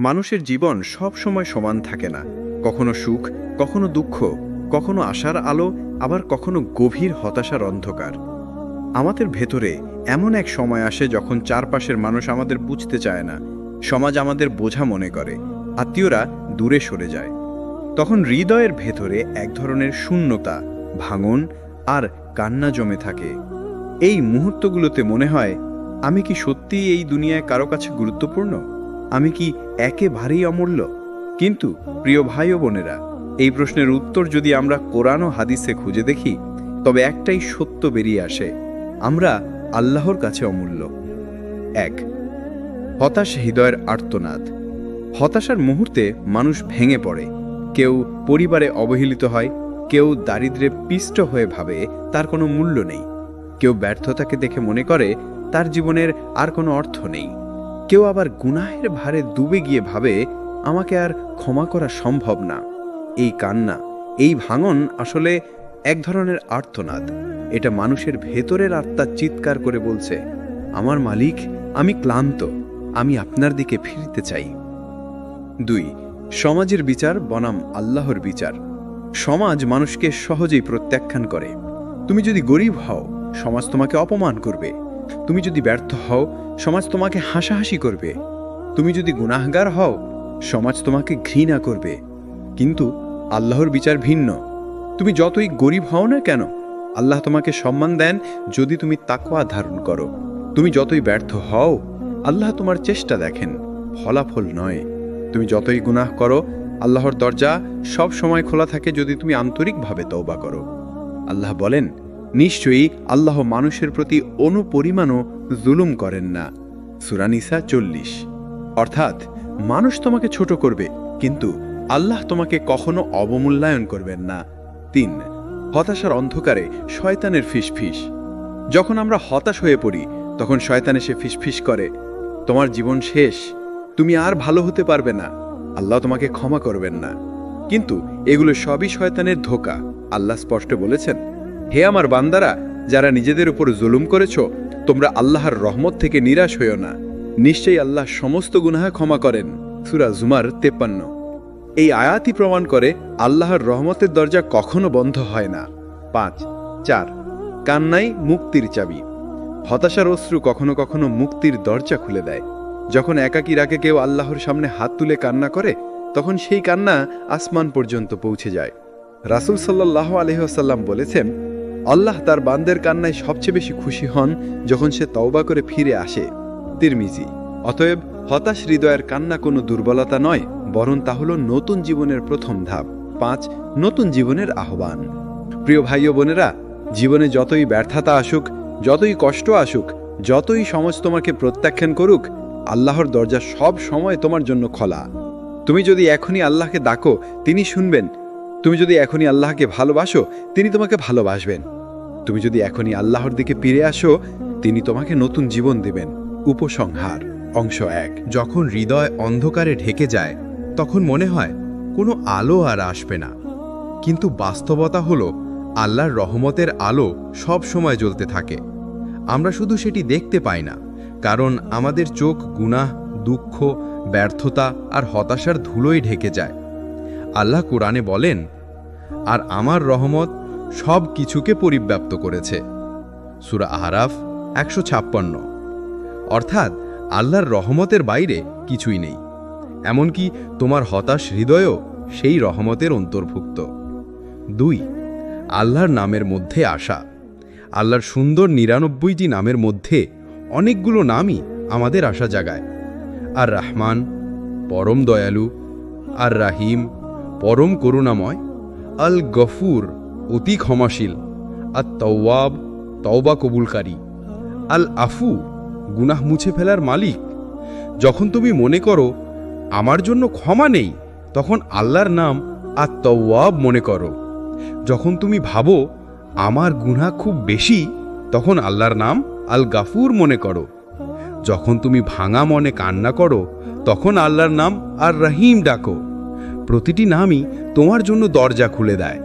মানুষের জীবন সব সময় সমান থাকে না। কখনো সুখ, কখনো দুঃখ, কখনো আশার আলো, আবার কখনো গভীর হতাশার অন্ধকার। আমাদের ভেতরে এমন এক সময় আসে যখন চারপাশের মানুষ আমাদের বুঝতে চায় না, সমাজ আমাদের বোঝা মনে করে, আত্মীয়রা দূরে সরে যায়। তখন হৃদয়ের ভেতরে এক ধরনের শূন্যতা, ভাঙন আর কান্না জমে থাকে। এই মুহূর্তগুলোতে মনে হয়, আমি কি সত্যিই এই দুনিয়ায় কারো কাছে গুরুত্বপূর্ণ? আমি কি একেবারেই অমূল্য? কিন্তু প্রিয় ভাই ও বোনেরা, এই প্রশ্নের উত্তর যদি আমরা কোরআন ও হাদিসে খুঁজে দেখি, তবে একটাই সত্য বেরিয়ে আসে: আমরা আল্লাহর কাছে অমূল্য। 1. হতাশ হৃদয়ের আর্তনাদ। হতাশার মুহূর্তে মানুষ ভেঙে পড়ে। কেউ পরিবারে অবহেলিত হয়, কেউ দারিদ্র্যে পিষ্ট হয়ে ভাবে তার কোনো মূল্য নেই, কেউ ব্যর্থতাকে দেখে মনে করে তার জীবনের আর কোনো অর্থ নেই, কেউ আবার গুনাহের ভারে ডুবে গিয়ে ভাবে আমাকে আর ক্ষমা করা সম্ভব না। এই কান্না, এই ভাঙন আসলে এক ধরনের আর্তনাদ। এটা মানুষের ভেতরের আত্মা চিৎকার করে বলছে, আমার মালিক, আমি ক্লান্ত, আমি আপনার দিকে ফিরতে চাই। 2. সমাজের বিচার বনাম আল্লাহর বিচার। সমাজ মানুষকে সহজেই প্রত্যাখ্যান করে। তুমি যদি গরিব হও, সমাজ তোমাকে অপমান করবে। তুমি যদি ব্যর্থ হও, সমাজ তোমাকে হাসাহাসি করবে। তুমি যদি গুনাহগার হও, সমাজ তোমাকে ঘৃণা করবে। কিন্তু আল্লাহর বিচার ভিন্ন। তুমি যতই গরিব হও না কেন, আল্লাহ তোমাকে সম্মান দেন যদি তুমি তাকওয়া ধারণ করো। তুমি যতই ব্যর্থ হও, আল্লাহ তোমার চেষ্টা দেখেন, ফলাফল নয়। তুমি যতই গুনাহ করো, আল্লাহর দরজা সব সময় খোলা থাকে যদি তুমি আন্তরিকভাবে তওবা করো। আল্লাহ বলেন, নিশ্চয়ই আল্লাহ মানুষের প্রতি অনুপরিমাণও জুলুম করেন না। সূরা নিসা 40। অর্থাৎ মানুষ তোমাকে ছোট করবে, কিন্তু আল্লাহ তোমাকে কখনো অবমূল্যায়ন করবেন না। 3. হতাশার অন্ধকারে শয়তানের ফিসফিস। যখন আমরা হতাশ হয়ে পড়ি, তখন শয়তান এসে ফিসফিস করে, তোমার জীবন শেষ, তুমি আর ভালো হতে পারবে না, আল্লাহ তোমাকে ক্ষমা করবেন না। কিন্তু এগুলো সবই শয়তানের ধোঁকা। আল্লাহ স্পষ্ট বলেছেন, হে আমার বান্দারা, যারা নিজেদের উপর জুলুম করেছ, তোমরা আল্লাহর রহমত থেকে নিরাশ হইও না। নিশ্চয়ই আল্লাহ সমস্ত গুনাহ ক্ষমা করেন। সূরা জুমার 53। এই আয়াতই প্রমাণ করে আল্লাহর রহমতের দরজা কখনো বন্ধ হয় না। 5. 4. কান্নাই মুক্তির চাবি। হতাশার অশ্রু কখনো কখনো মুক্তির দরজা খুলে দেয়। যখন একাকী রাগে কেউ আল্লাহর সামনে হাত তুলে কান্না করে, তখন সেই কান্না আসমান পর্যন্ত পৌঁছে যায়। রাসূল সাল্লাল্লাহু আলাইহি ওয়াসাল্লাম বলেছেন, আল্লাহ তার বান্দের কান্নায় সবচেয়ে বেশি খুশি হন যখন সে তওবা করে ফিরে আসে। তিরমিজি। অতএব হতাশ হৃদয়ের কান্না কোনো দুর্বলতা নয়, বরং তা হলো নতুন জীবনের প্রথম ধাপ। 5. নতুন জীবনের আহ্বান। প্রিয় ভাই ও বোনেরা, জীবনে যতই ব্যর্থতা আসুক, যতই কষ্ট আসুক, যতই সমাজ তোমাকে প্রত্যাখ্যান করুক, আল্লাহর দরজা সব সময় তোমার জন্য খোলা। তুমি যদি এখনই আল্লাহকে ডাকো, তিনি শুনবেন। তুমি যদি এখনই আল্লাহকে ভালোবাসো, তিনি তোমাকে ভালোবাসবেন। তুমি যদি এখনই আল্লাহর দিকে ফিরে আসো, তিনি তোমাকে নতুন জীবন দেবেন। উপসংহার অংশ 1। যখন হৃদয় অন্ধকারে ঢেকে যায়, তখন মনে হয় কোনো আলো আর আসবে না। কিন্তু বাস্তবতা হলো, আল্লাহর রহমতের আলো সব সময় জ্বলতে থাকে। আমরা শুধু সেটি দেখতে পাই না, কারণ আমাদের চোখ গুনাহ, দুঃখ, ব্যর্থতা আর হতাশার ধুলোয় ঢেকে যায়। আল্লাহ কোরআনে বলেন, আর আমার রহমত সব কিছুকে পরিব্যাপ্ত করেছে। সূরা আরাফ 156। অর্থাৎ আল্লাহর রহমতের বাইরে কিছুই নেই। এমনকি তোমার হতাশ হৃদয়ও সেই রহমতের অন্তর্ভুক্ত। 2. আল্লাহর নামের মধ্যে আসা। আল্লাহর সুন্দর 99টি নামের মধ্যে অনেকগুলো নামই আমাদের আশা জাগায়। আর রহমান, পরম দয়ালু; আর রাহিম, পরম করুণাময়; আল গফুর, অতি ক্ষমাশীল; আর তওয়াব, তওবা কবুলকারী; আল আফু, গুনাহ মুছে ফেলার মালিক। যখন তুমি মনে করো আমার জন্য ক্ষমা নেই, তখন আল্লাহর নাম আর তওয়াব মনে করো। যখন তুমি ভাবো আমার গুনাহ খুব বেশি, তখন আল্লাহর নাম আল গাফুর মনে করো। যখন তুমি ভাঙা মনে কান্না করো, তখন আল্লাহর নাম আর রহিম ডাকো। প্রতিটি নামই তোমার জন্য দরজা খুলে দেয়।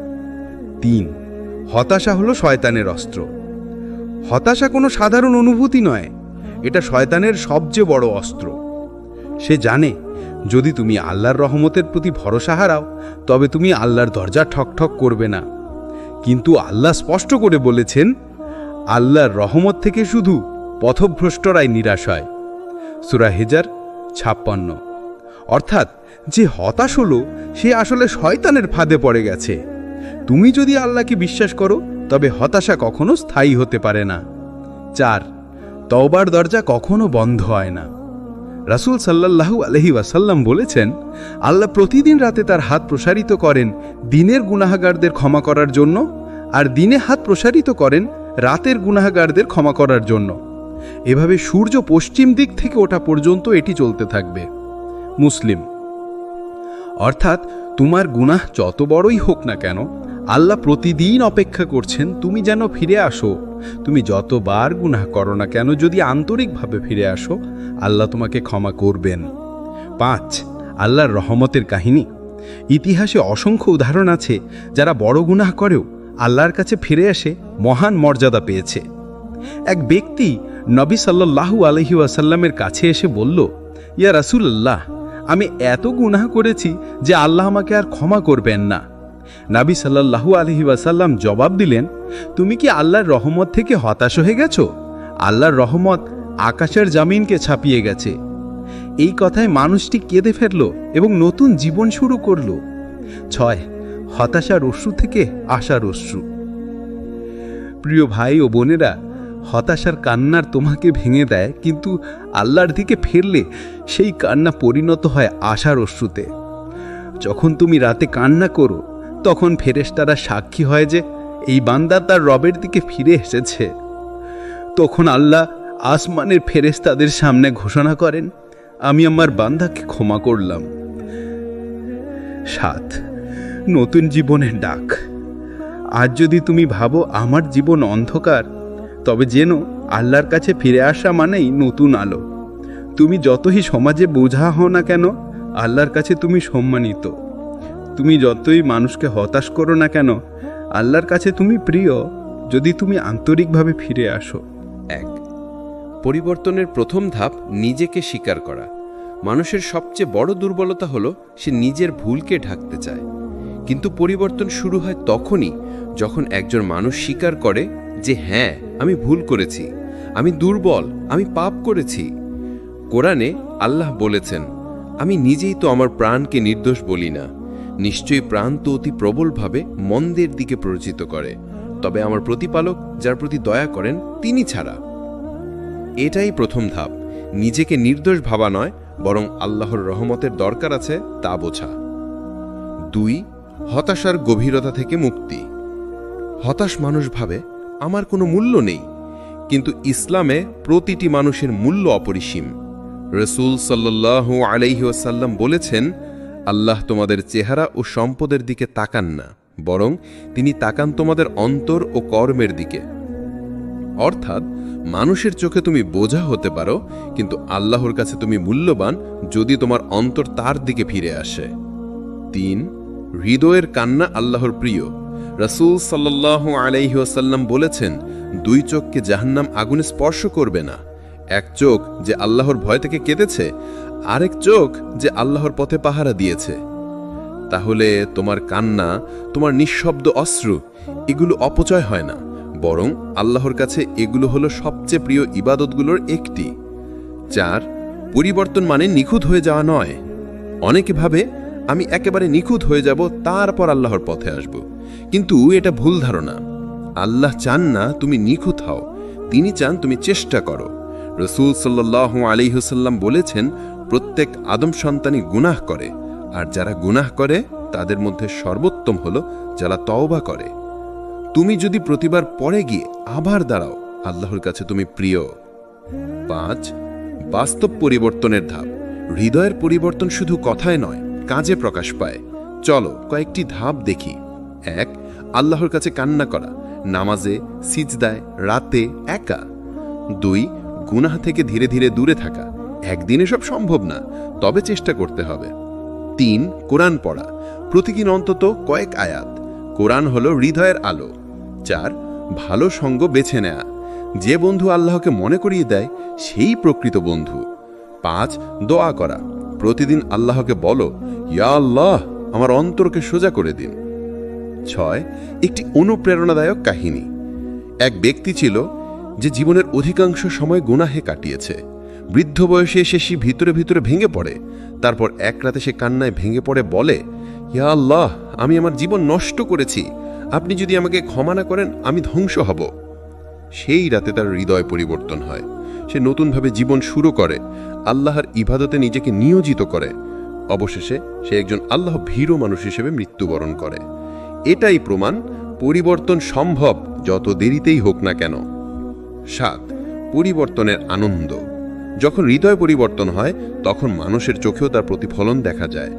3. হতাশা হলো শয়তানের অস্ত্র। হতাশা কোনো সাধারণ অনুভূতি নয়, এটা শয়তানের সবচেয়ে বড় অস্ত্র। সে জানে যদি তুমি আল্লাহর রহমতের প্রতি ভরসা হারাও তবে তুমি আল্লাহর দরজা ঠকঠক করবে না। কিন্তু আল্লাহ স্পষ্ট করে বলেছেন, আল্লাহর রহমত থেকে শুধু পথভ্রষ্টরাই নিরাশ হয়। সূরা হিজর 56। অর্থাৎ যে হতাশ হলো সে আসলে শয়তানের ফাঁদে পড়ে গেছে। তুমি যদি আল্লাহকে বিশ্বাস করো তবে হতাশা কখনো স্থায়ী হতে পারে না। 4, তওবার দরজা কখনো বন্ধ হয় না। রাসূল সাল্লাল্লাহু আলাইহি ওয়াসাল্লাম বলেছেন, আল্লাহ প্রতিদিন রাতে তার হাত প্রসারিত করেন দিনের গুনাহগারদের ক্ষমা করার জন্য, আর দিনে হাত প্রসারিত করেন রাতের গুনাহগারদের ক্ষমা করার জন্য। এভাবে সূর্য পশ্চিম দিক থেকে ওঠা পর্যন্ত এটি চলতে থাকবে। মুসলিম। অর্থাৎ তোমার গুনাহ যত বড়ই হোক না কেন, আল্লাহ প্রতিদিন অপেক্ষা করছেন তুমি যেন ফিরে আসো। তুমি যতবার গুনাহ করো না কেন, যদি আন্তরিকভাবে ফিরে আসো, আল্লাহ তোমাকে ক্ষমা করবেন। 5, আল্লাহর রহমতের কাহিনী। ইতিহাসে অসংখ্য উদাহরণ আছে যারা বড় গুনাহ করেও আল্লাহর কাছে ফিরে এসে মহান মর্যাদা পেয়েছে। এক ব্যক্তি নবী সাল্লাল্লাহু আলাইহি ওয়াসাল্লামের কাছে এসে বলল, ইয়া রাসূলুল্লাহ, আমি এত গুনাহ করেছি যে আল্লাহ আমাকে আর ক্ষমা করবেন না। নবী সাল্লাল্লাহু আলাইহি ওয়াসাল্লাম জবাব দিলেন, তুমি কি আল্লাহর রহমত থেকে হতাশ হয়ে গেছো? আল্লাহর রহমত আকাশের জমিনকে ছাপিয়ে গেছে। এই কথায় মানুষটি কেঁদে ফেলল এবং নতুন জীবন শুরু করল। 6, হতাশার অশ্রু থেকে আশার অশ্রু। প্রিয় ভাই ও বোনেরা, হতাশার কান্নার তোমাকে ভেঙে দেয়, কিন্তু আল্লাহর দিকে ফিরলে সেই কান্না পরিণত হয় আশার অশ্রুতে। যখন তুমি রাতে কান্না করো তখন ফেরেশতারা সাক্ষী হয় যে এই বান্দা তার রবের দিকে ফিরে এসেছে। তখন আল্লাহ আসমানের ফেরেশতাদের সামনে ঘোষণা করেন, আমি আমার বান্দাকে ক্ষমা করলাম। 7, নতুন জীবনের ডাক। আজ যদি তুমি ভাবো আমার জীবন অন্ধকার, তবে যেন আল্লাহর কাছে ফিরে আসা মানেই নতুন আলো। তুমি যতই সমাজে বোঝা হও না কেন, আল্লাহর কাছে তুমি সম্মানিত। তুমি যতই মানুষকে হতাশ করো না কেন, আল্লাহর কাছে তুমি প্রিয়, যদি তুমি আন্তরিকভাবে ফিরে আসো। 1, পরিবর্তনের প্রথম ধাপ নিজেকে স্বীকার করা। মানুষের সবচেয়ে বড় দুর্বলতা হলো সে নিজের ভুলকে ঢাকতে চায়। কিন্তু পরিবর্তন শুরু হয় তখনই যখন একজন মানুষ স্বীকার করে যে হ্যাঁ, আমি ভুল করেছি, আমি দুর্বল, আমি পাপ করেছি। কোরআনে আল্লাহ বলেছেন, আমি নিজেই তো আমার প্রাণকে নির্দোষ বলি না। নিশ্চয়ই প্রাণ তো অতি প্রবলভাবে মন্দের দিকে প্ররোচিত করে, তবে আমার প্রতিপালক যার প্রতি দয়া করেন তিনি ছাড়া। এটাই প্রথম ধাপ, নিজেকে নির্দোষ ভাবা নয়, বরং আল্লাহর রহমতের দরকার আছে তা বোঝা। 2, হতাশার গভীরতা থেকে মুক্তি। হতাশ মানুষ ভাবে আমার কোনো মূল্য নেই, কিন্তু ইসলামে প্রতিটি মানুষের মূল্য অপরিসীম। রাসূল সাল্লাল্লাহু আলাইহি ওয়াসাল্লাম বলেছেন, আল্লাহ তোমাদের চেহারা ও সম্পদের দিকে তাকান না, বরং তিনি তাকান তোমাদের অন্তর ও কর্মের দিকে। অর্থাৎ মানুষের চোখে তুমি বোঝা হতে পারো, কিন্তু আল্লাহর কাছে তুমি মূল্যবান যদি তোমার অন্তর তার দিকে ফিরে আসে। 3, হৃদয়ের কান্না আল্লাহর প্রিয়। রাসূল সাল্লাল্লাহু আলাইহি ওয়াসাল্লাম বলেছেন, 2 চোখকে জাহান্নাম আগুনে স্পর্শ করবে না। এক চোখ যে আল্লাহর ভয় থেকে কেঁদেছে, আরেক চোখ যে আল্লাহর পথে পাহারা দিয়েছে। তাহলে তোমার কান্না, তোমার নিঃশব্দ অশ্রু, এগুলো অপচয় হয় না, বরং আল্লাহর কাছে এগুলো হলো সবচেয়ে প্রিয় ইবাদতগুলোর একটি। 4, পরিবর্তন মানে নিখুঁত হয়ে যাওয়া নয়। অনেকে ভাবে আমি একেবারে নিখুঁত হয়ে যাব, তারপর আল্লাহর পথে আসব, কিন্তু এটা ভুল ধারণা। আল্লাহ চান না তুমি নিখুঁত হও, তিনি চান তুমি চেষ্টা করো। রাসূল সাল্লাল্লাহু আলাইহি ওয়াসাল্লাম বলেছেন, প্রত্যেক আদম সন্তানই গুনাহ করে, আর যারা গুনাহ করে তাদের মধ্যে সর্বোত্তম হলো যারা তওবা করে। তুমি যদি প্রতিবার পরে গিয়ে আবার দাঁড়াও, আল্লাহর কাছে তুমি প্রিয়। 5, বাস্তব পরিবর্তনের ধাপ। হৃদয়ের পরিবর্তন শুধু কথায় নয়, কাজে প্রকাশ পায়। চলো কয়েকটি ধাপ দেখি। 1, আল্লাহর কাছে কান্না করা, নামাজে, সিজদায়, রাতে, একা। 2, গুনাহ থেকে ধীরে ধীরে দূরে থাকা। একদিনে সব সম্ভব না, তবে চেষ্টা করতে হবে। 3, কোরআন পড়া, প্রতিদিন অন্তত কয়েক আয়াত। কোরআন হলো হৃদয়ের আলো। 4, ভালো সঙ্গ বেছে নেয়া। যে বন্ধু আল্লাহকে মনে করিয়ে দেয় সেই প্রকৃত বন্ধু। 5. দোয়া করা। প্রতিদিন আল্লাহকে বলো, ইয়া আল্লাহ, আমার অন্তরকে সোজা করে দিন। 6. একটি অনুপ্রেরণাদায়ক কাহিনী। এক ব্যক্তি ছিল যে জীবনের অধিকাংশ সময় গুনাহে কাটিয়েছে। বৃদ্ধ বয়সে এসে সে ভিতরে ভিতরে ভেঙে পড়ে। তারপর এক রাতে সে কান্নায় ভেঙে পড়ে বলে, ইয়া আল্লাহ, আমি আমার জীবন নষ্ট করেছি, আপনি যদি আমাকে ক্ষমা না করেন আমি ধ্বংস হব। সেই রাতে তার হৃদয় পরিবর্তন হয়। সে নতুনভাবে জীবন শুরু করে, আল্লাহর ইবাদতে নিজেকে নিয়োজিত করে। অবশেষে সে একজন আল্লাহ ভীরু মানুষ হিসেবে মৃত্যুবরণ করে। এটাই প্রমাণ পরিবর্তন সম্ভব, যত দেরিতেই হোক না কেন। 7. পরিবর্তনের আনন্দ। যখন হৃদয় পরিবর্তন হয় তখন মানুষের চোখেও তার প্রতিফলন দেখা যায়।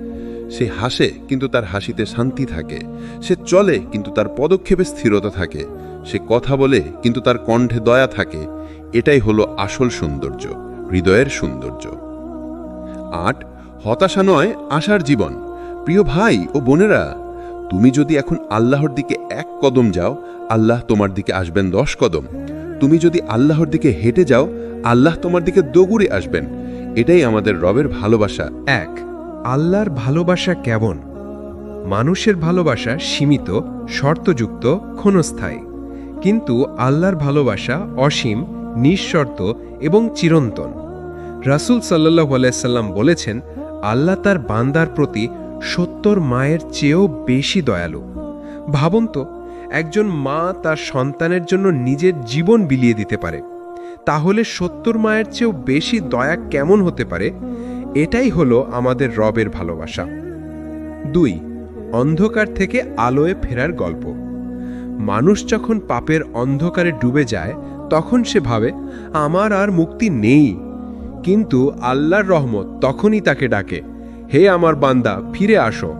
সে হাসে কিন্তু তার হাসিতে শান্তি থাকে। সে চলে কিন্তু তার পদক্ষেপে স্থিরতা থাকে। সে কথা বলে কিন্তু তার কণ্ঠে দয়া থাকে। এটাই হলো আসল সৌন্দর্য, হৃদয়ের সৌন্দর্য। 8. হতাশা নয়, আশার জীবন। প্রিয় ভাই ও বোনেরা, তুমি যদি এখন আল্লাহর দিকে 1 কদম যাও, আল্লাহ তোমার দিকে আসবেন 10 কদম। তুমি যদি আল্লাহর দিকে হেঁটে যাও, আল্লাহ তোমার দিকে দৌড়ে আসবেন। এটাই আমাদের রবের ভালোবাসা। 1. আল্লাহর ভালোবাসা কেমন? মানুষের ভালোবাসা সীমিত, শর্তযুক্ত, ক্ষণস্থায়ী। কিন্তু আল্লাহর ভালোবাসা অসীম, নিঃশর্ত এবং চিরন্তন। রাসূল সাল্লাল্লাহু আলাইহি সাল্লাম বলেছেন, আল্লাহ তার বান্দার প্রতি 70 মায়ের চেয়েও বেশি দয়ালু। ভাবুন তো, একজন মা তার সন্তানের জন্য নিজের জীবন বিলিয়ে দিতে পারে, তাহলে 70 মায়ের চেয়েও বেশি দয়া কেমন হতে পারে? এটাই হলো আমাদের রবের ভালোবাসা। 2. অন্ধকার থেকে আলোয় ফেরার গল্প। মানুষ যখন পাপের অন্ধকারে ডুবে যায় তখন সে ভাবে, আমার আর মুক্তি নেই। কিন্তু আল্লাহর রহমত তখনই তাকে ডাকে, হে আমার বান্দা, ফিরে আসো।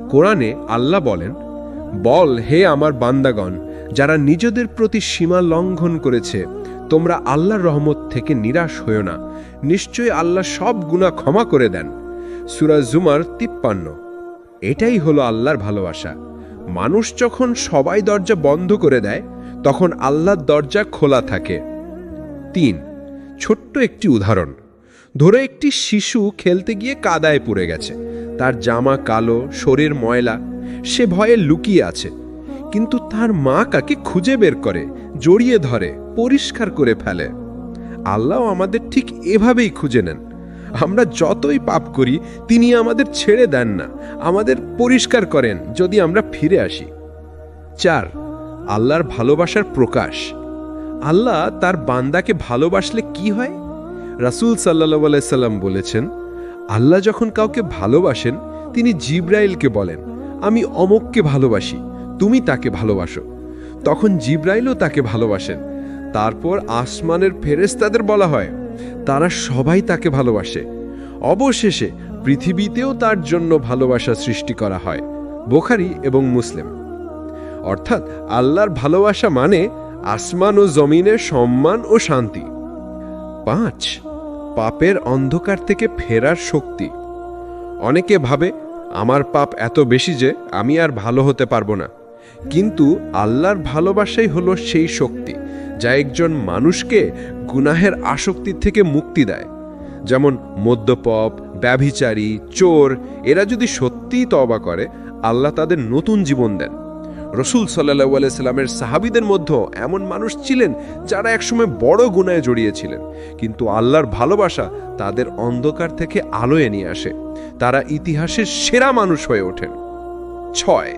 কোরআনে আল্লাহ বলেন, বল, হে আমার বান্দাগণ, যারা নিজেদের প্রতি সীমা লঙ্ঘন করেছে, তোমরা আল্লাহর রহমত থেকে নিরাশ হও না, নিশ্চয়ই আল্লাহ সব গুনাহ ক্ষমা করে দেন। সূরা জুমার 53। এটাই হলো আল্লাহর ভালোবাসা। মানুষ যখন সবাই দরজা বন্ধ করে দেয় তখন আল্লাহর দরজা খোলা থাকে। 3. ছোট্ট একটি উদাহরণ। ধরো একটি শিশু খেলতে গিয়ে কাদায় পড়ে গেছে, তার জামা কালো, শরীর ময়লা, সে ভয়ে লুকিয়ে আছে। কিন্তু তার মা কাকে খুঁজে বের করে, জড়িয়ে ধরে, পরিষ্কার করে ফেলে। আল্লাহ আমাদের ঠিক এভাবেই খুঁজে নেন। আমরা যতই পাপ করি তিনি আমাদের ছেড়ে দেন না, আমাদের পরিষ্কার করেন যদি আমরা ফিরে আসি। 4. আল্লাহর ভালোবাসার প্রকাশ। আল্লাহ তার বান্দাকে ভালোবাসলে কি হয়? রাসূল সাল্লাল্লাহু আলাইহি সাল্লাম বলেছেন, আল্লাহ যখন কাউকে ভালোবাসেন তিনি জিবরাইলকে বলেন, আমি অমুককে ভালোবাসি, তুমি তাকে ভালোবাসো। তখন জিবরাইলও তাকে ভালোবাসেন। তারপর আসমানের ফেরেশতাদের বলা হয়, তারা সবাই তাকে ভালোবাসে। অবশেষে পৃথিবীতেও তার জন্য ভালোবাসা সৃষ্টি করা হয়। বুখারী এবং মুসলিম। অর্থাৎ আল্লাহর ভালোবাসা মানে আসমান ও জমিনের সম্মান ও শান্তি। 5. পাপের অন্ধকার থেকে ফেরার শক্তি। অনেকে ভাবে, আমার পাপ এত বেশি যে আমি আর ভালো হতে পারবো না। কিন্তু আল্লাহর ভালোবাসাই হলো সেই শক্তি যা একজন মানুষকে গুনাহের আসক্তি থেকে মুক্তি দেয়। যেমন মদ্যপ, ব্যভিচারী, চোর, এরা যদি সত্যিই তওবা করে আল্লাহ তাদের নতুন জীবন দেন। রাসূল সাল্লাল্লাহু আলাইহি সাল্লামের সাহাবীদের মধ্যে এমন মানুষ ছিলেন যারা একসময় বড় গুনাহে জড়িয়েছিলেন, কিন্তু আল্লাহর ভালোবাসা তাদের অন্ধকার থেকে আলোয় নিয়ে আসে। তারা ইতিহাসের সেরা মানুষ হয়ে ওঠেন। 6.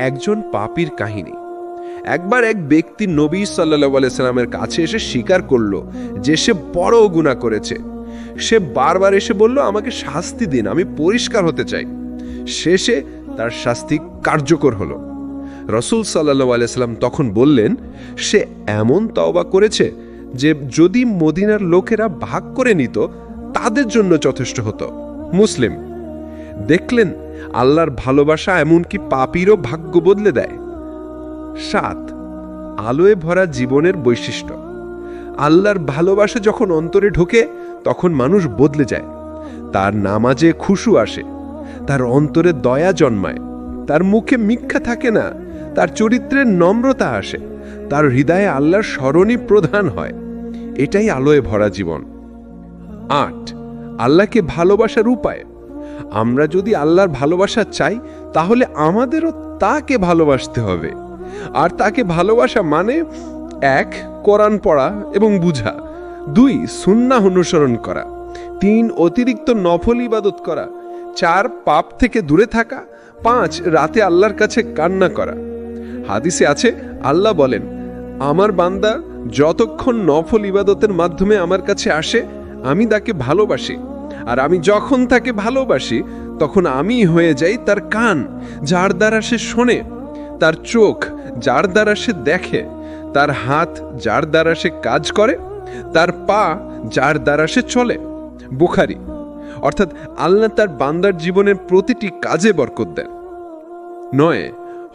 একজন পাপীর কাহিনী। একবার এক ব্যক্তি নবী সাল্লাল্লাহু আলাইহি সাল্লামের কাছে এসে স্বীকার করল যে সে বড় গুনাহ করেছে। সে বারবার এসে বলল, আমাকে শাস্তি দিন, আমি পরিষ্কার হতে চাই। শেষে তার শাস্তি কার্যকর হলো। রাসূল সাল্লাল্লাহু আলাইহি সাল্লাম তখন বললেন, সে এমন তওবা করেছে যে যদি মদিনার লোকেরা ভাগ করে নিত তাদের জন্য যথেষ্ট হতো। মুসলিম। দেখলেন আল্লাহর ভালোবাসা এমনকি পাপীরও ভাগ্য বদলে দেয়। 7. আলোয় ভরা জীবনের বৈশিষ্ট্য। আল্লাহর ভালোবাসা যখন অন্তরে ঢোকে তখন মানুষ বদলে যায়। তার নামাজে খুশু আসে, তার অন্তরে দয়া জন্মায়, তার মুখে মিথ্যা থাকে না, তার চরিত্রে নম্রতা আসে, তার হৃদয়ে আল্লাহর স্মরণই প্রধান হয়। এটাই আলোয় ভরা জীবন। 8. আল্লাহকে ভালোবাসার উপায়। আমরা যদি আল্লাহর ভালোবাসা চাই তাহলে আমাদেরও তাকে ভালোবাসতে হবে। আর তাকে ভালোবাসা মানে 1. কোরআন পড়া এবং বুঝা, 2. সুন্নাহ অনুসরণ করা, 3. অতিরিক্ত নফল ইবাদত করা, 4. পাপ থেকে দূরে থাকা, 5. রাতে আল্লাহর কাছে কান্না করা। হাদিসে আছে, আল্লাহ বলেন, আমার বান্দা যতক্ষণ নফল ইবাদতের মাধ্যমে আমার কাছে আসে আমি তাকে ভালোবাসি, আর আমি যখন তাকে ভালোবাসি তখন আমি হয়ে যাই তার কান, যার দ্বারা সে শোনে, তার চোখ, যার দ্বারা সে দেখে, তার হাত, যার দ্বারা সে কাজ করে, তার পা, যার দ্বারা সে চলে। বুখারী। অর্থাৎ আল্লাহ তার বান্দার জীবনের প্রতিটি কাজে বরকত দেন। 9.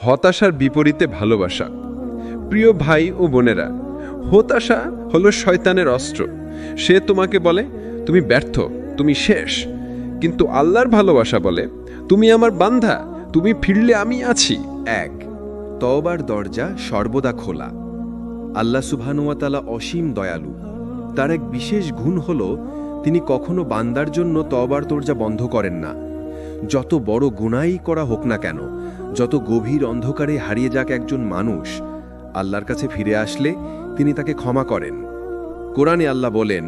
হতাশার বিপরীতে ভালোবাসা। প্রিয় ভাই ও বোনেরা, হতাশা হলো শয়তানের অস্ত্র। সে তোমাকে বলে তুমি ব্যর্থ, তুমি শেষ। কিন্তু আল্লাহর ভালোবাসা বলে, তুমি আমার বান্দা, তুমি ফিরলে আমি আছি। 1. তওবার দরজা সর্বদা খোলা। আল্লাহ সুবহানাহু ওয়া তাআলা অসীম দয়ালু। তার এক বিশেষ গুণ হল তিনি কখনো বান্দার জন্য তওবার দরজা বন্ধ করেন না। যত বড় গুনাহই করা হোক না কেন, যত গভীর অন্ধকারে হারিয়ে যাক একজন মানুষ, আল্লাহর কাছে ফিরে আসলে তিনি তাকে ক্ষমা করেন। কোরআনে আল্লাহ বলেন,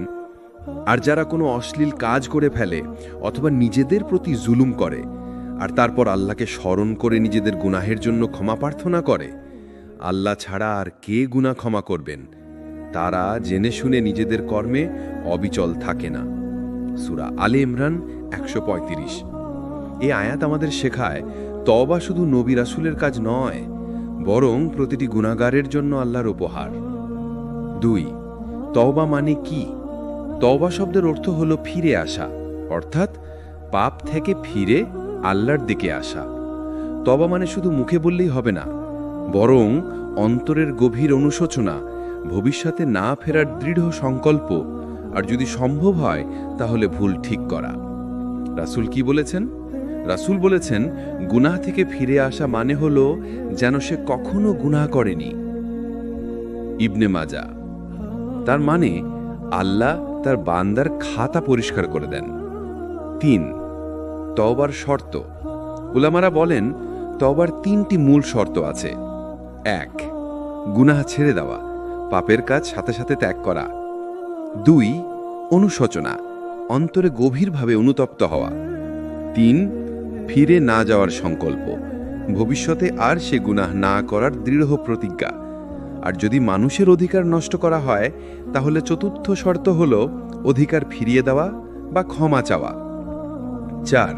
আর যারা কোনো অশ্লীল কাজ করে ফেলে অথবা নিজেদের প্রতি জুলুম করে আর তারপর আল্লাহকে স্মরণ করে নিজেদের গুনাহের জন্য ক্ষমা প্রার্থনা করে, আল্লাহ ছাড়া আর কে গুনাহ ক্ষমা করবেন? তারা জেনে শুনে নিজেদের কর্মে অবিচল থাকে না। সূরা আলে ইমরান 135। এই আয়াত আমাদের শেখায় তওবা শুধু নবী রাসূলের কাজ নয়, বরং প্রতিটি গুনাহগারের জন্য আল্লাহর উপহার। 2. তওবা মানে কি? তওবা শব্দের অর্থ হলো ফিরে আসা, অর্থাৎ পাপ থেকে ফিরে আল্লাহর দিকে আসা। তওবা মানে শুধু মুখে বললেই হবে না, বরং অন্তরের গভীর অনুশোচনা, ভবিষ্যতে না ফেরার দৃঢ় সংকল্প, আর যদি সম্ভব হয় তাহলে ভুল ঠিক করা। রাসূল কি বলেছেন? রাসূল বলেছেন, গুনাহ থেকে ফিরে আসা মানে হলো যেন সে কখনো গুনাহ করেনি। ইবনে মাজাহ। তার মানে আল্লাহ তার বান্দার খাতা পরিষ্কার করে দেন। 3. তওবার শর্ত। উলামারা বলেন তওবার 3টি মূল শর্ত আছে। 1. গুনাহ ছেড়ে দেওয়া, পাপের কাজ সাথে সাথে ত্যাগ করা। 2. অনুশোচনা, অন্তরে গভীরভাবে অনুতপ্ত হওয়া। 3. ফিরে না যাওয়ার সংকল্প, ভবিষ্যতে আর সে গুনাহ না করার দৃঢ় প্রতিজ্ঞা। আর যদি মানুষের অধিকার নষ্ট করা হয় তাহলে 4র্থ শর্ত হল অধিকার ফিরিয়ে দেওয়া বা ক্ষমা চাওয়া। 4.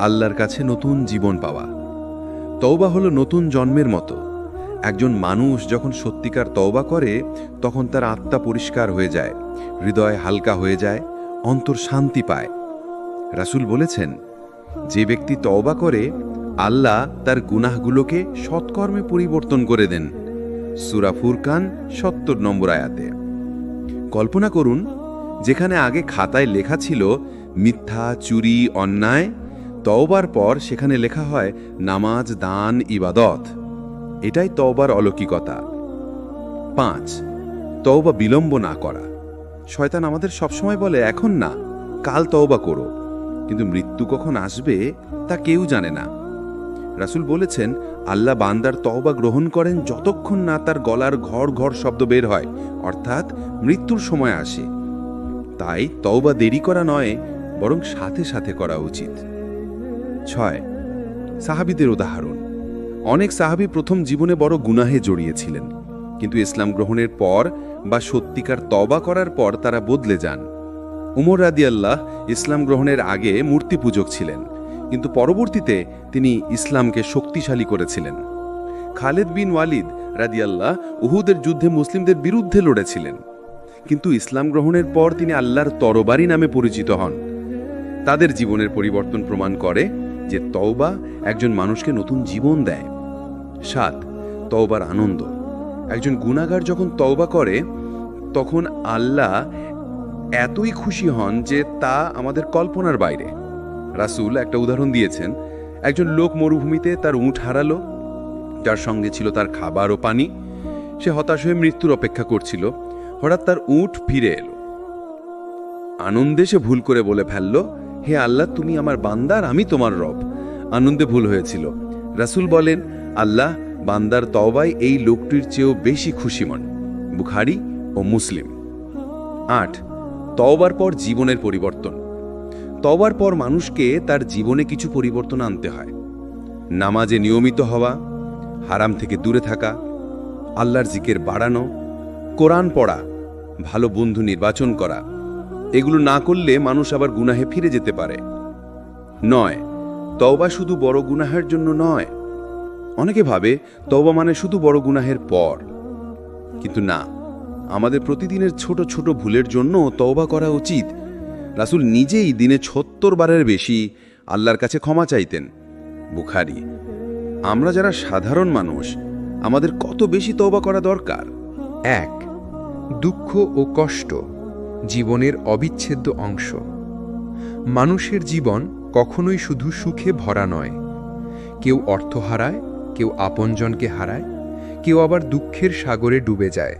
আল্লাহর কাছে নতুন জীবন পাওয়া। তওবা হলো নতুন জন্মের মতো। একজন মানুষ যখন সত্যিকার তওবা করে তখন তার আত্মা পরিষ্কার হয়ে যায়, হৃদয় হালকা হয়ে যায়, অন্তর শান্তি পায়। রাসূল বলেছেন, যে ব্যক্তি তওবা করে আল্লাহ তার গুনাহগুলোকে সৎকর্মে পরিবর্তন করে দেন। সূরা ফুরকান 70 নম্বর আয়াতে। কল্পনা করুন, যেখানে আগে খাতায় লেখা ছিল মিথ্যা, চুরি, অন্যায়, তওবার পর সেখানে লেখা হয় নামাজ, দান, ইবাদত। এটাই তওবার অলৌকিকতা। 5. তওবা বিলম্ব না করা। শয়তান আমাদের সবসময় বলে এখন না, কাল তওবা করো, কিন্তু মৃত্যু কখন আসবে তা কেউ জানে না। রাসূল বলেছেন, আল্লাহ বান্দার তওবা গ্রহণ করেন যতক্ষণ না তার গলার ঘর ঘর শব্দ বের হয়, অর্থাৎ মৃত্যুর সময় আসে। তাই তওবা দেরি করা নয়, বরং সাথে সাথে করা উচিত। 6. সাহাবীদের উদাহরণ। অনেক সাহাবী প্রথম জীবনে বড় গুনাহে জড়িয়েছিলেন, কিন্তু ইসলাম গ্রহণের পর বা সত্যিকার তওবা করার পর তারা বদলে যান। উমর রাদিয়াল্লাহ ইসলাম গ্রহণের আগে মূর্তি পূজক ছিলেন, কিন্তু পরবর্তীতে তিনি ইসলামকে শক্তিশালী করেছিলেন। খালিদ বিন ওয়ালিদ রাদিয়াল্লাহ উহুদের যুদ্ধে মুসলিমদের বিরুদ্ধে লড়েছিলেন, কিন্তু ইসলাম গ্রহণের পর তিনি আল্লাহর তরবারি নামে পরিচিত হন। তাদের জীবনের পরিবর্তন প্রমাণ করে যে তওবা একজন মানুষকে নতুন জীবন দেয়। 7. তওবার আনন্দ। একজন গুনাহগার যখন তওবা করে তখন আল্লাহ এতই খুশি হন যে তা আমাদের কল্পনার বাইরে। রাসূল একটা উদাহরণ দিয়েছেন, একজন লোক মরুভূমিতে তার উট হারালো, যার সঙ্গে ছিল তার খাবার ও পানি। সে হতাশ হয়ে মৃত্যুর অপেক্ষা করছিল। হঠাৎ তার উট ফিরে এলো। আনন্দে সে ভুল করে বলে ফেলল, হে আল্লাহ, তুমি আমার বান্দার, আমি তোমার রব। আনন্দে ভুল হয়েছিল। রাসূল বলেন, আল্লাহ বান্দার তওবায় এই লোকটির চেয়েও বেশি খুশি মন। বুখারী ও মুসলিম। ৮. তওবার পর জীবনের পরিবর্তন। তওবার পর মানুষকে তার জীবনে কিছু পরিবর্তন আনতে হয়। নামাজে নিয়মিত হওয়া, হারাম থেকে দূরে থাকা, আল্লাহর জিকির বাড়ানো, কোরআন পড়া, ভালো বন্ধু নির্বাচন করা। এগুলো না করলে মানুষ আবার গুনাহে ফিরে যেতে পারে। ৯. তওবা শুধু বড় গুনাহের জন্য নয়। অনেকে ভাবে তওবা মানে শুধু বড় গুনাহের পর, কিন্তু না, আমাদের প্রতিদিনের ছোট ছোট ভুলের জন্য তওবা করা উচিত। রাসূল নিজেই দিনে ৭০ বারের বেশি আল্লাহর কাছে ক্ষমা চাইতেন। বুখারী। আমরা যারা সাধারণ মানুষ, আমাদের কত বেশি তওবা করা দরকার? ১. দুঃখ ও কষ্ট জীবনের অবিচ্ছেদ্য অংশ। মানুষের জীবন কখনোই শুধু সুখে ভরা নয়। কেউ অর্থ হারায়, কেউ আপনজনকে হারায়, কেউ আবার দুঃখের সাগরে ডুবে যায়।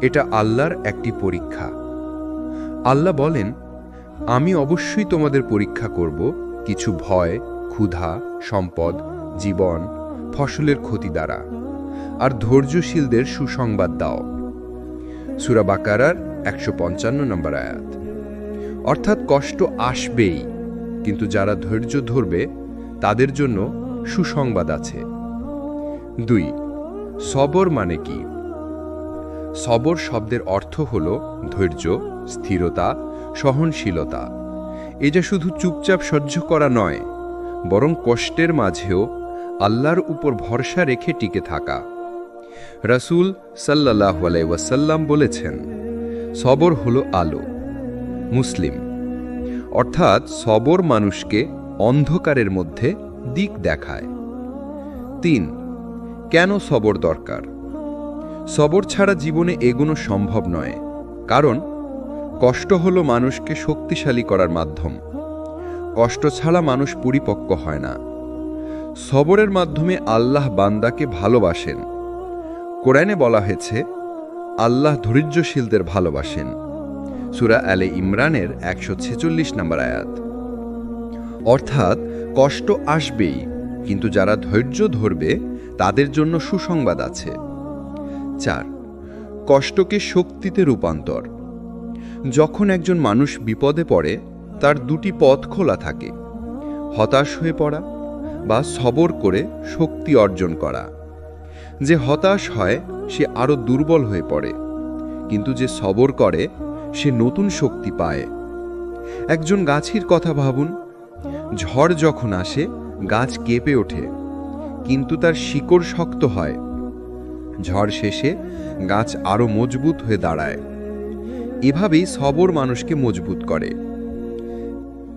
এটা আল্লাহর একটি পরীক্ষা। আল্লাহ বলেন, আমি অবশ্যই তোমাদের পরীক্ষা করব কিছু ভয়, ক্ষুধা, সম্পদ, জীবন, ফসলের ক্ষতি দ্বারা, আর ধৈর্যশীলদের সুসংবাদ দাও। সূরা বাকারার ১৫৫ নম্বর আয়াত। অর্থাৎ কষ্ট আসবেই, কিন্তু যারা ধৈর্য ধরবে তাদের জন্য সুসংবাদ আছে। ২. সবর মানে কি? সবর শব্দের অর্থ হল ধৈর্য, স্থিরতা, সহনশীলতা। এটা শুধু চুপচাপ সহ্য করা নয়, বরং কষ্টের মাঝেও আল্লাহর উপর ভরসা রেখে টিকে থাকা। রাসূল সাল্লাল্লাহু আলাইহি ওয়াসাল্লাম বলেছেন, সবর হলো আলো। মুসলিম। অর্থাৎ সবর মানুষকে অন্ধকারের মধ্যে দিক দেখায়। ৩. কেন সবর দরকার? সবর ছাড়া জীবনে এগোনো সম্ভব নয়, কারণ কষ্ট হলো মানুষকে শক্তিশালী করার মাধ্যম। কষ্ট ছাড়া মানুষ পরিপক্ক হয় না। সবরের মাধ্যমে আল্লাহ বান্দাকে ভালোবাসেন। কোরআনে বলা হয়েছে, আল্লাহ ধৈর্যশীলদের ভালোবাসেন। সূরা আলে ইমরানের ১৪৬ নম্বর আয়াত। অর্থাৎ কষ্ট আসবেই, কিন্তু যারা ধৈর্য ধরবে তাদের জন্য সুসংবাদ আছে। ৪. কষ্টকে শক্তিতে রূপান্তর। যখন একজন মানুষ বিপদে পড়ে, তার দুটি পথ খোলা থাকে: হতাশ হয়ে পড়া বা সবর করে শক্তি অর্জন করা। যে হতাশ হয় সে আরও দুর্বল হয়ে পড়ে, কিন্তু যে সবর করে সে নতুন শক্তি পায়। একজন গাছের কথা ভাবুন। ঝড় যখন আসে গাছ কেঁপে ওঠে, কিন্তু তার শিকড় শক্ত হয়। ঝড় শেষে গাছ আরও মজবুত হয়ে দাঁড়ায়। এভাবেই সবর মানুষকে মজবুত করে।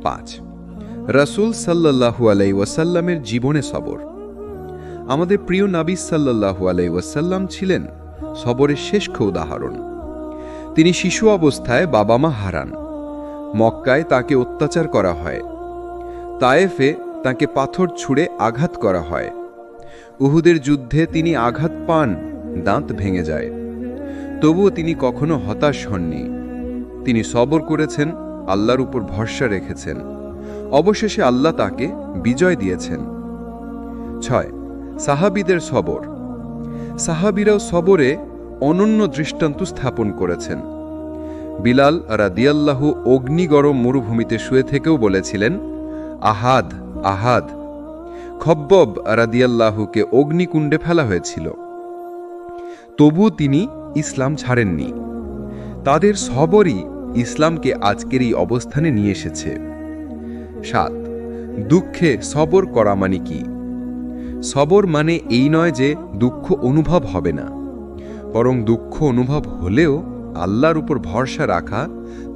৫. রাসূল সাল্লাল্লাহু আলাইহি ওয়াসাল্লামের জীবনে সবর। আমাদের প্রিয় নবী সাল্লাল্লাহু আলাইহি ওয়াসাল্লাম ছিলেন সবরের শ্রেষ্ঠ উদাহরণ। তিনি শিশু অবস্থায় বাবা মা হারান। মক্কায় তাকে অত্যাচার করা হয়। তায়েফে তাকে পাথর ছুঁড়ে আঘাত করা হয়। উহুদের যুদ্ধে তিনি আঘাত পান, দাঁত ভেঙে যায়। তবুও তিনি কখনো হতাশ হননি। তিনি সবর করেছেন, আল্লাহর উপর ভরসা রেখেছেন। অবশেষে আল্লাহ তাকে বিজয় দিয়েছেন। ৬. সাহাবীদের সবর। সাহাবীরাও সবরে অনন্য দৃষ্টান্ত স্থাপন করেছেন। বিলাল রাদিয়াল্লাহু অগ্নিগরম মরুভূমিতে শুয়ে থেকেও বলেছিলেন, আহাদ আহাদ। খব্বব রাদিয়াল্লাহুকে অগ্নিকুণ্ডে ফেলা হয়েছিল, তবুও তিনি ইসলাম ছাড়েননি। তাদের সবরই ইসলামকে আজকের এই অবস্থানে নিয়ে এসেছে। ৭. দুঃখে সবর করা মানে কি? সবর মানে এই নয় যে দুঃখ অনুভব হবে না, বরং দুঃখ অনুভব হলেও আল্লাহর উপর ভরসা রাখা,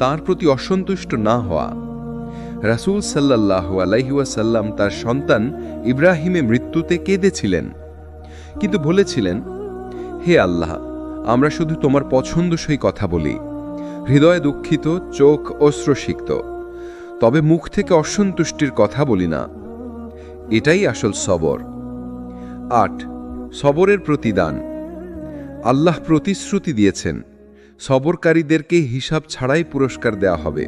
তার প্রতি অসন্তুষ্ট না হওয়া। রাসূল সাল্লাল্লাহু আলাইহি ওয়াসাল্লাম তার সন্তান ইব্রাহিমের মৃত্যুতে কেঁদেছিলেন, কিন্তু বলেছিলেন, হে আল্লাহ, আমরা শুধু তোমার পছন্দসই কথা বলি, হৃদয়ে দুঃখিত, চোখ অশ্রুসিক্ত, তবে মুখ থেকে অসন্তুষ্টির কথা বলি না। এটাই আসল সবর। ৮. সবরের প্রতিদান। আল্লাহ প্রতিশ্রুতি দিয়েছেন, সবরকারীদেরকে হিসাব ছাড়াই পুরস্কার দেওয়া হবে।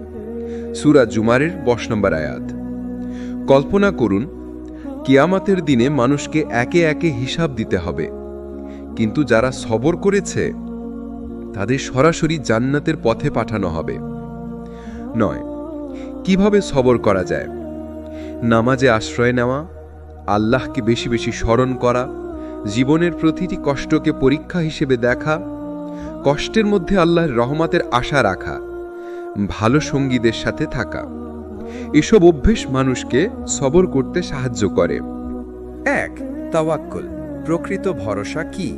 সূরা জুমারের ২০ নম্বর আয়াত। কল্পনা করুন, কিয়ামতের দিনে মানুষকে একে একে হিসাব দিতে হবে, কিন্তু যারা সবর করেছে তাদের সরাসরি জান্নাতের পথে পাঠানো হবে। ৯. কিভাবে সবর করা যায়? নামাজে আশ্রয় নেওয়া, আল্লাহকে বেশি বেশি স্মরণ করা, জীবনের প্রতিটি কষ্টকে পরীক্ষা হিসেবে দেখা, কষ্টের মধ্যে আল্লাহর রহমতের আশা রাখা, ভালো সঙ্গীদের সাথে থাকা। এসব অভ্যেস মানুষকে সবর করতে সাহায্য করে। ১. তাওয়াক্কুল। প্রকৃত ভরসা কি?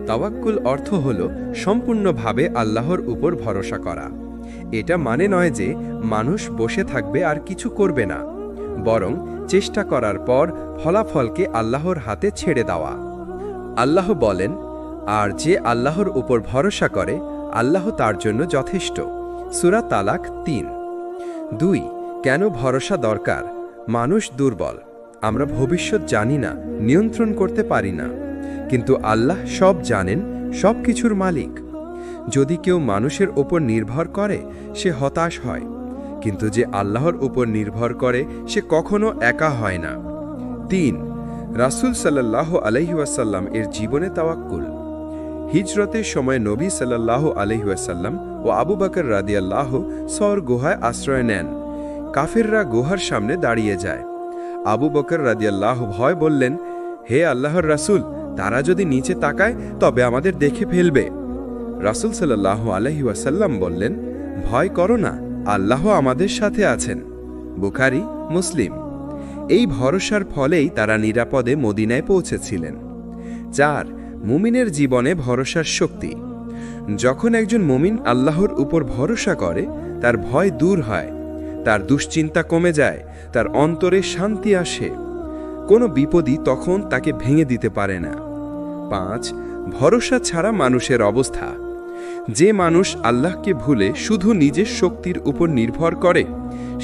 তাওয়াক্কুল অর্থ হল সম্পূর্ণভাবে আল্লাহর উপর ভরসা করা। এটা মানে নয় যে মানুষ বসে থাকবে আর কিছু করবে না, বরং চেষ্টা করার পর ফলাফলকে আল্লাহর হাতে ছেড়ে দেওয়া। আল্লাহ বলেন, আর যে আল্লাহর উপর ভরসা করে আল্লাহ তার জন্য যথেষ্ট। সূরা তালাক ৩। ২. কেন ভরসা দরকার? মানুষ দুর্বল, আমরা ভবিষ্যৎ জানি না, নিয়ন্ত্রণ করতে পারি না, কিন্তু আল্লাহ সব জানেন, সব কিছুর মালিক। যদি কেউ মানুষের ওপর নির্ভর করে সে হতাশ হয়, কিন্তু যে আল্লাহর উপর নির্ভর করে সে কখনো একা হয় না। ৩. রাসূল সাল্লাল্লাহু আলাইহি ওয়াসাল্লাম এর জীবনে তাওয়াক্কুল। হিজরতের সময় নবী সাল্লাল্লাহু আলাইহি ওয়াসাল্লাম ও আবু বকর রাদিয়াল্লাহু সওর গুহায় আশ্রয় নেন। কাফেররা গুহার সামনে দাঁড়িয়ে যায়। আবু বকর রাদিয়াল্লাহু ভয় বললেন, হে আল্লাহর রাসূল, তারা যদি নিচে তাকায় তবে আমাদের দেখে ফেলবে। রাসূল সাল্লাল্লাহু আলাইহি ওয়াসাল্লাম বললেন, ভয় করো না, আল্লাহ আমাদের সাথে আছেন। বুখারী, মুসলিম। এই ভরসার ফলেই তারা নিরাপদে মদিনায় পৌঁছেছিলেন। ৪. মুমিনের জীবনে ভরসার শক্তি। যখন একজন মুমিন আল্লাহর উপর ভরসা করে তার ভয় দূর হয়, তার দুশ্চিন্তা কমে যায়, তার অন্তরে শান্তি আসে। কোনো বিপদই তখন তাকে ভেঙে দিতে পারে না। ৫. ভরসা ছাড়া মানুষের অবস্থা। যে মানুষ আল্লাহকে ভুলে শুধু নিজের শক্তির উপর নির্ভর করে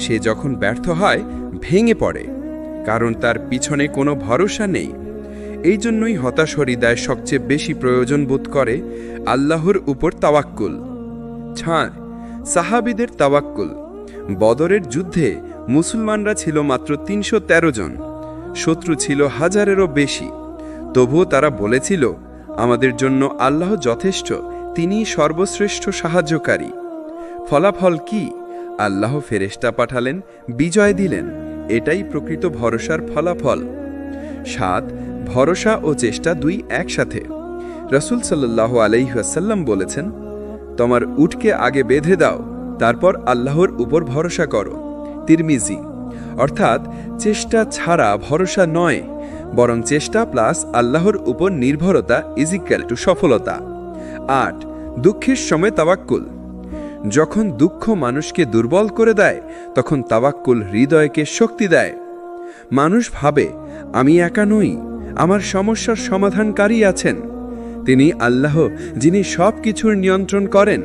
সে যখন ব্যর্থ হয় ভেঙে পড়ে, কারণ তার পিছনে কোনো ভরসা নেই। এই জন্যই হতাশ হৃদয় সবচেয়ে বেশি প্রয়োজন বোধ করে আল্লাহর উপর তাওয়াক্কুল। ৬. সাহাবীদের তাওয়াক্কুল। বদরের যুদ্ধে মুসলমানরা ছিল মাত্র ৩১৩ জন, শত্রু ছিল হাজারেরও বেশি। তবুও তারা বলেছিল, আমাদের জন্য আল্লাহ যথেষ্ট, তিনিই সর্বশ্রেষ্ঠ সাহায্যকারী। ফলাফল কি? আল্লাহ ফেরেশতা পাঠালেন, বিজয় দিলেন। এটাই প্রকৃত ভরসার ফলাফল। ৭. ভরসা ও চেষ্টা দুই একসাথে। রাসূল সাল্লাল্লাহু আলাইহি ওয়াসাল্লাম বলেছেন, তোমার উটকে আগে বেঁধে দাও, তারপর আল্লাহর উপর ভরসা করো। তিরমিজি। অর্থাৎ চেষ্টা ছাড়া ভরসা নয়, বরং চেষ্টা প্লাস আল্লাহর উপর নির্ভরতা = সফলতা। ৮. দুঃখের সময় তাওয়াক্কুল। যখন দুঃখ মানুষকে দুর্বল করে দেয় তখন তাওয়াক্কুল হৃদয়কে শক্তি দেয়। মানুষ ভাবে, আমি একা নই, আমার সমস্যার সমাধানকারী আছেন, তিনি আল্লাহ যিনি সব কিছুর নিয়ন্ত্রণ করেন।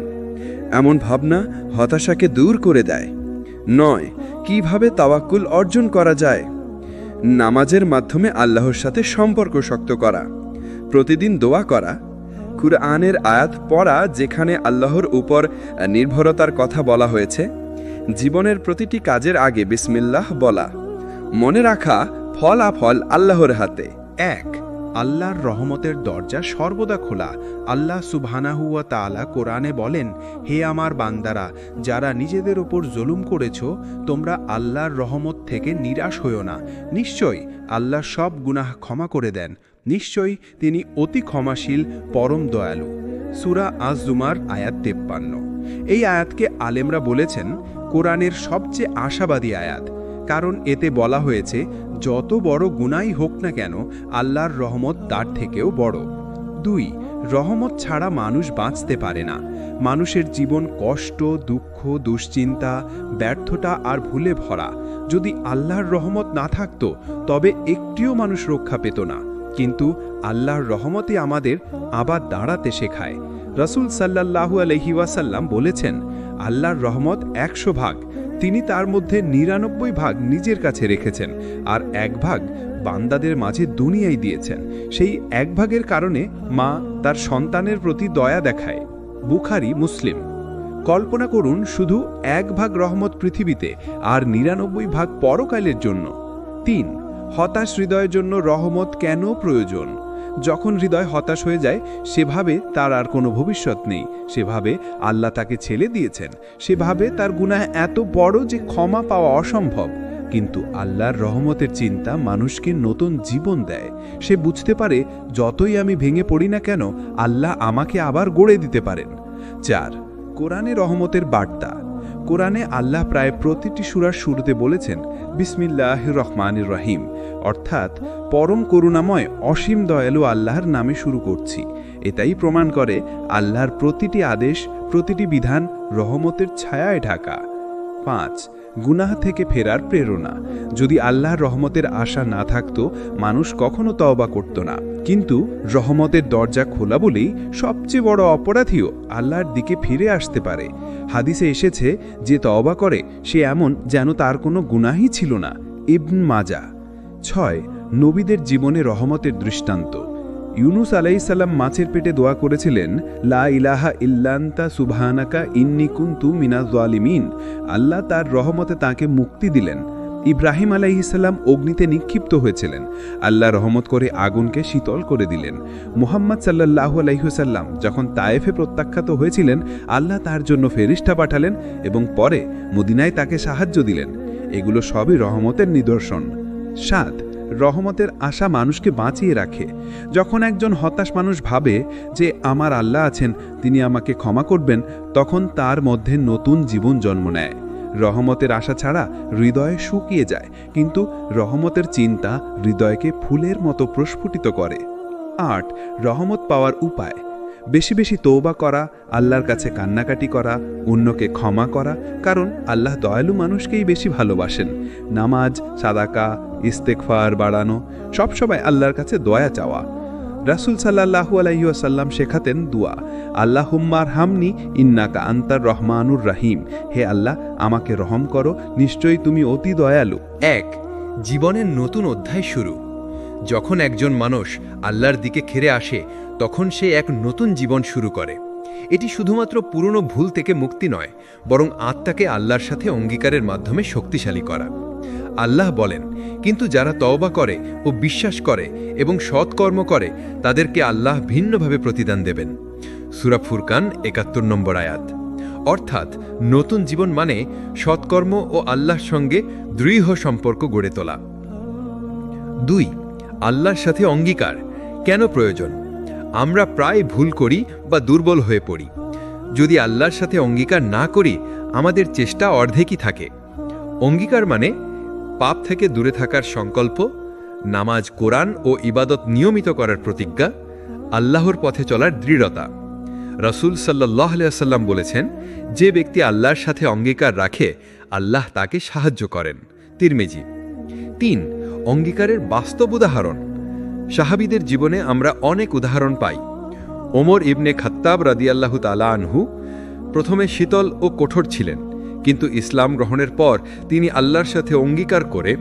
এমন ভাবনা হতাশাকে দূর করে দেয়। ৯. কিভাবে তাওয়াক্কুল অর্জন করা যায়? নামাজের মাধ্যমে আল্লাহর সাথে সম্পর্ক শক্ত করা, প্রতিদিন দোয়া করা, কুরআনের আয়াত পড়া যেখানে আল্লাহর উপর নির্ভরতার কথা বলা হয়েছে, জীবনের প্রতিটি কাজের আগে বিসমিল্লাহ বলা, মনে রাখা ফলাফল আল্লাহর হাতে। ১. আল্লাহর রহমতের দরজা সর্বদা খোলা। আল্লাহ সুবহানাহু ওয়া তাআলা কোরআনে বলেন, হে আমার বান্দারা, যারা নিজেদের ওপর জুলুম করেছ, তোমরা আল্লাহর রহমত থেকে নিরাশ হইও না। নিশ্চয়ই আল্লাহ সব গুনাহ ক্ষমা করে দেন। নিশ্চয়ই তিনি অতি ক্ষমাশীল, পরম দয়ালু। সূরা আজ-জুমার আয়াত ৫৩। এই আয়াতকে আলেমরা বলেছেন কোরআনের সবচেয়ে আশাবাদী আয়াত, কারণ এতে বলা হয়েছে যত বড় গুনাহই হোক না কেন আল্লাহর রহমত তার থেকেও বড়। ২. রহমত ছাড়া মানুষ বাঁচতে পারে না। মানুষের জীবন কষ্ট, দুঃখ, দুশ্চিন্তা, ব্যর্থতা আর ভুলে ভরা। যদি আল্লাহর রহমত না থাকত তবে একটিও মানুষ রক্ষা পেত না। কিন্তু আল্লাহর রহমতে আমাদের আবার দাঁড়াতে শেখায়। রাসূল সাল্লাল্লাহু আলাইহি ওয়াসাল্লাম বলেছেন, আল্লাহর রহমত ১০০ ভাগ, তিনি তার মধ্যে ৯৯ ভাগ নিজের কাছে রেখেছেন আর ১ ভাগ বান্দাদের মাঝে দুনিয়ায় দিয়েছেন। সেই ১ ভাগের কারণে মা তার সন্তানের প্রতি দয়া দেখায়। বুখারী, মুসলিম। কল্পনা করুন শুধু 1 ভাগ রহমত পৃথিবীতে আর 99 ভাগ পরকালের জন্য। 3. হতাশ হৃদয়ের জন্য রহমত কেন প্রয়োজন? যখন হৃদয় হতাশ হয়ে যায়, সেভাবে তার আর কোনো ভবিষ্যৎ নেই, সেভাবে আল্লাহ তাকে ছেড়ে দিয়েছেন, সেভাবে তার গুনাহ এত বড় যে ক্ষমা পাওয়া অসম্ভব। কিন্তু আল্লাহর রহমতের চিন্তা মানুষকে নতুন জীবন দেয়। সে বুঝতে পারে, যতই আমি ভেঙে পড়ি না কেন, আল্লাহ আমাকে আবার গড়ে দিতে পারেন। 4. কোরআনে রহমতের বার্তা। কোরআনে আল্লাহ প্রায় প্রতিটি সূরার শুরুতে বলেছেন বিসমিল্লাহির রহমানির রহিম, অর্থাৎ পরম করুণাময় অসীম দয়ালু আল্লাহর নামে শুরু করছি। এটাই প্রমাণ করে আল্লাহর প্রতিটি আদেশ, প্রতিটি বিধান রহমতের ছায়ায় ঢাকা। 5. গুনাহ থেকে ফেরার প্রেরণা। যদি আল্লাহর রহমতের আশা না থাকতো, মানুষ কখনো তওবা করত না। কিন্তু রহমতের দরজা খোলা বলেই সবচেয়ে বড় অপরাধীও আল্লাহর দিকে ফিরে আসতে পারে। হাদিসে এসেছে, যে তওবা করে সে এমন যেন তার কোনো গুনাহই ছিল না। ইবন মাজাহ। 6. নবীদের জীবনে রহমতের দৃষ্টান্ত। ইউনুস আলাইহিসসালাম মাছের পেটে দোয়া করেছিলেন, লা ইলাহা ইল্লান্তা সুবহানাকা ইন্নী কুনতু মিনাজ জালিমিন। আল্লাহ তার রহমতে তাকে মুক্তি দিলেন। ইব্রাহিম আলাইহিসসালাম অগ্নিতে নিক্ষিপ্ত হয়েছিলেন, আল্লাহ রহমত করে আগুনকে শীতল করে দিলেন। মুহাম্মদ সাল্লাল্লাহু আলাইহি ওয়াসাল্লাম যখন তায়েফে প্রত্যাখ্যাত হয়েছিলেন, আল্লাহ তার জন্য ফেরেশতা পাঠালেন এবং পরে মদিনায় তাকে সাহায্য দিলেন। এগুলো সবই রহমতের নিদর্শন। 7. রহমতের আশা মানুষকে বাঁচিয়ে রাখে। যখন একজন হতাশ মানুষ ভাবে যে আমার আল্লাহ আছেন, তিনি আমাকে ক্ষমা করবেন, তখন তার মধ্যে নতুন জীবন জন্ম নেয়। রহমতের আশা ছাড়া হৃদয় শুকিয়ে যায়, কিন্তু রহমতের চিন্তা হৃদয়কে ফুলের মতো প্রস্ফুটিত করে। 8. রহমত পাওয়ার উপায়। বেশি বেশি তওবা করা, আল্লাহর কাছে কান্নাকাটি করা, অন্যকে ক্ষমা করা, কারণ আল্লাহ দয়ালু মানুষকেই বেশি ভালোবাসেন। নামাজ, সাদাকা, ইস্তেগফার বাড়ানো, সবসময় আল্লাহর কাছে দয়া চাওয়া। রাসূল সাল্লাল্লাহু আলাইহি ওয়াসাল্লাম শেখাতেন দুয়া, আল্লাহুম্মা আরহামনি ইন্নাকা আনতার রহমানুর রহিম। হে আল্লাহ, আমাকে রহম করো, নিশ্চয়ই তুমি অতি দয়ালু। 1. জীবনের নতুন অধ্যায় শুরু। যখন একজন মানুষ আল্লাহর দিকে ফিরে আসে, তখন সে এক নতুন জীবন শুরু করে। এটি শুধুমাত্র পুরনো ভুল থেকে মুক্তি নয়, বরং আত্মাকে আল্লাহর সাথে অঙ্গীকারের মাধ্যমে শক্তিশালী করা। আল্লাহ বলেন, কিন্তু যারা তওবা করে ও বিশ্বাস করে এবং সৎকর্ম করে, তাদেরকে আল্লাহ ভিন্নভাবে প্রতিদান দেবেন। সূরা ফুরকান ৭১ নম্বর আয়াত। অর্থাৎ নতুন জীবন মানে সৎকর্ম ও আল্লাহর সঙ্গে দৃঢ় সম্পর্ক গড়ে তোলা। 2. আল্লাহর সাথে অঙ্গীকার কেন প্রয়োজন? আমরা প্রায় ভুল করি বা দুর্বল হয়ে পড়ি। যদি আল্লাহর সাথে অঙ্গীকার না করি, আমাদের চেষ্টা অর্ধেকই থাকে। অঙ্গীকার মানে পাপ থেকে দূরে থাকার সংকল্প, নামাজ, কোরআন ও ইবাদত নিয়মিত করার প্রতিজ্ঞা, আল্লাহর পথে চলার দৃঢ়তা। রাসূল সাল্লাল্লাহু আলাইহি ওয়াসাল্লাম বলেছেন, যে ব্যক্তি আল্লাহর সাথে অঙ্গীকার রাখে, আল্লাহ তাকে সাহায্য করেন। তিরমিজি। 3. অঙ্গীকারের বাস্তব উদাহরণ। সাহাবীদের জীবনে আমরা অনেক উদাহরণ পাই। ওমর ইবনে খাত্তাব রাদিয়াল্লাহু তাআলা আনহু প্রথমে শীতল ও কঠোর ছিলেন, কিন্তু ইসলাম গ্রহণের পর তিনি আল্লাহর সাথে অঙ্গীকার করে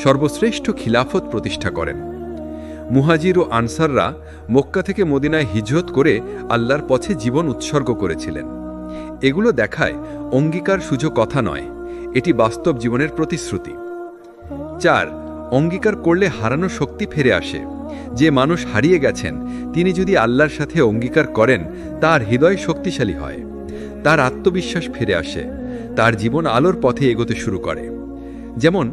সর্বশ্রেষ্ঠ খিলাফত প্রতিষ্ঠা করেন। মুহাজির ও আনসাররা মক্কা থেকে মদিনায় হিজরত করে আল্লাহর পথে জীবন উৎসর্গ করেছিলেন। এগুলো দেখায় অঙ্গীকার শুধু কথা নয়, এটি বাস্তব জীবনের প্রতিশ্রুতি। 4. অঙ্গীকার করলে হারানো শক্তি ফিরে আসে। যে মানুষ হারিয়ে গেছেন, তিনি যদি আল্লাহর সাথে অঙ্গীকার করেন, তার হৃদয় শক্তিশালী হয়, তার আত্মবিশ্বাস ফিরে আসে, তার জীবন আলোর পথে এগোতে শুরু করে। যেমন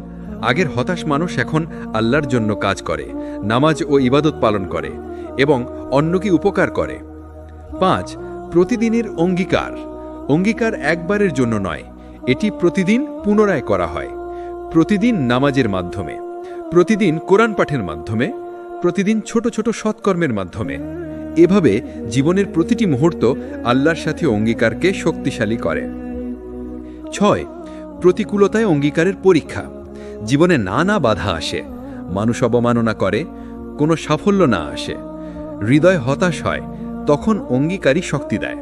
আগের হতাশ মানুষ এখন আল্লাহর জন্য কাজ করে, নামাজ ও ইবাদত পালন করে এবং অন্যকে উপকার করে। 5. প্রতিদিনের অঙ্গীকার। অঙ্গীকার একবারের জন্য নয়, এটি প্রতিদিন পুনরায় করা হয়। প্রতিদিন নামাজের মাধ্যমে, প্রতিদিন কোরআন পাঠের মাধ্যমে, প্রতিদিন ছোট ছোট সৎকর্মের মাধ্যমে। এভাবে জীবনের প্রতিটি মুহূর্ত আল্লাহর সাথে অঙ্গীকারকে শক্তিশালী করে। 6. প্রতিকূলতায় অঙ্গীকারের পরীক্ষা। জীবনে নানা বাধা আসে, মানুষ অবমাননা করে, কোনো সাফল্য না আসে, হৃদয় হতাশ হয়, তখন অঙ্গীকারই শক্তি দেয়।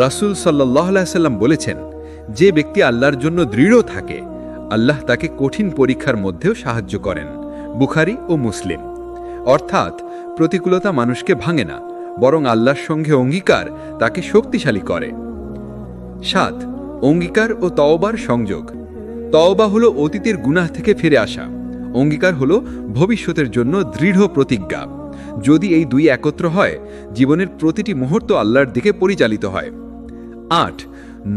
রাসূল সাল্লাল্লাহু আলাইহি ওয়াসাল্লাম বলেছেন, যে ব্যক্তি আল্লাহর জন্য দৃঢ় থাকে, আল্লাহ তাকে কঠিন পরীক্ষার মধ্যেও সাহায্য করেন। বুখারী ও মুসলিম। অর্থাৎ প্রতিকূলতা মানুষকে ভাঙে না, বরং আল্লাহর সঙ্গে অঙ্গীকার তাকে শক্তিশালী করে। 7. অঙ্গীকার ও তওবার সংযোগ। তওবা হলো অতীতের গুনাহ থেকে ফিরে আসা, অঙ্গীকার হলো ভবিষ্যতের জন্য দৃঢ় প্রতিজ্ঞা। যদি এই দুই একত্র হয়, জীবনের প্রতিটি মুহূর্ত আল্লাহর দিকে পরিচালিত হয়। 8.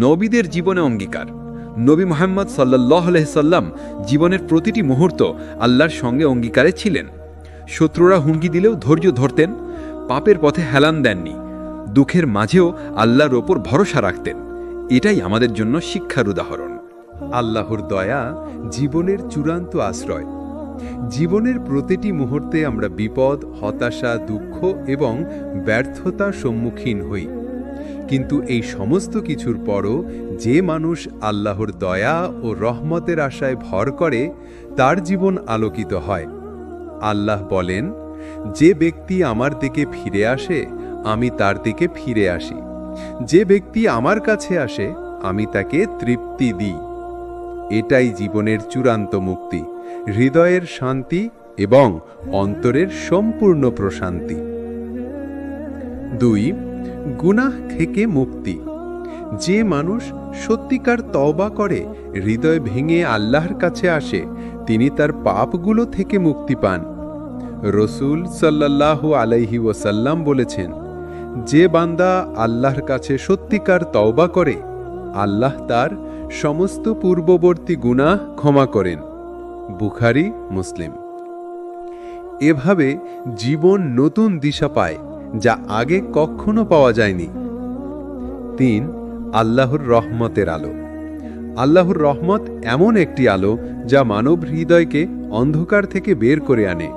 নবীদের জীবনে অঙ্গীকার। নবী মুহাম্মদ সাল্লাল্লাহু আলাইহি সাল্লাম জীবনের প্রতিটি মুহূর্ত আল্লাহর সঙ্গে অঙ্গীকারে ছিলেন। শত্রুরা হুমকি দিলেও ধৈর্য ধরতেন, পাপের পথে হেলান দেননি, দুঃখের মাঝেও আল্লাহর ওপর ভরসা রাখতেন। এটাই আমাদের জন্য শিক্ষার উদাহরণ। আল্লাহর দয়া জীবনের চূড়ান্ত আশ্রয়। জীবনের প্রতিটি মুহূর্তে আমরা বিপদ, হতাশা, দুঃখ এবং ব্যর্থতার সম্মুখীন হই। কিন্তু এই সমস্ত কিছুর পরও যে মানুষ আল্লাহর দয়া ও রহমতের আশায় ভর করে, তার জীবন আলোকিত হয়। আল্লাহ বলেন, যে ব্যক্তি আমার দিকে ফিরে আসে, আমি তার দিকে ফিরে আসি। যে ব্যক্তি আমার কাছে আসে, আমি তাকে তৃপ্তি দিই। এটাই জীবনের চূড়ান্ত মুক্তি, হৃদয়ের শান্তি এবং অন্তরের সম্পূর্ণ প্রশান্তি। 2. গুনাহ থেকে মুক্তি। যে মানুষ সত্যিকার তওবা করে, হৃদয় ভেঙে আল্লাহর কাছে আসে, তিনি তার পাপগুলো থেকে মুক্তি পান। রসূল সাল্লাল্লাহু আলাইহি ওয়াসাল্লাম বলেছেন, যে বান্দা আল্লাহর কাছে সত্যিকার তওবা করে, আল্লাহ তার সমস্ত পূর্ববর্তী গুনাহ ক্ষমা করেন। বুখারী, মুসলিম। এভাবে জীবন নতুন দিশা পায়, যা আগে কখনো পাওয়া যায়নি। 3. আল্লাহর রহমতের আলো। আল্লাহর রহমত এমন একটি আলো যা মানব হৃদয়কে অন্ধকার থেকে বের করে আনে।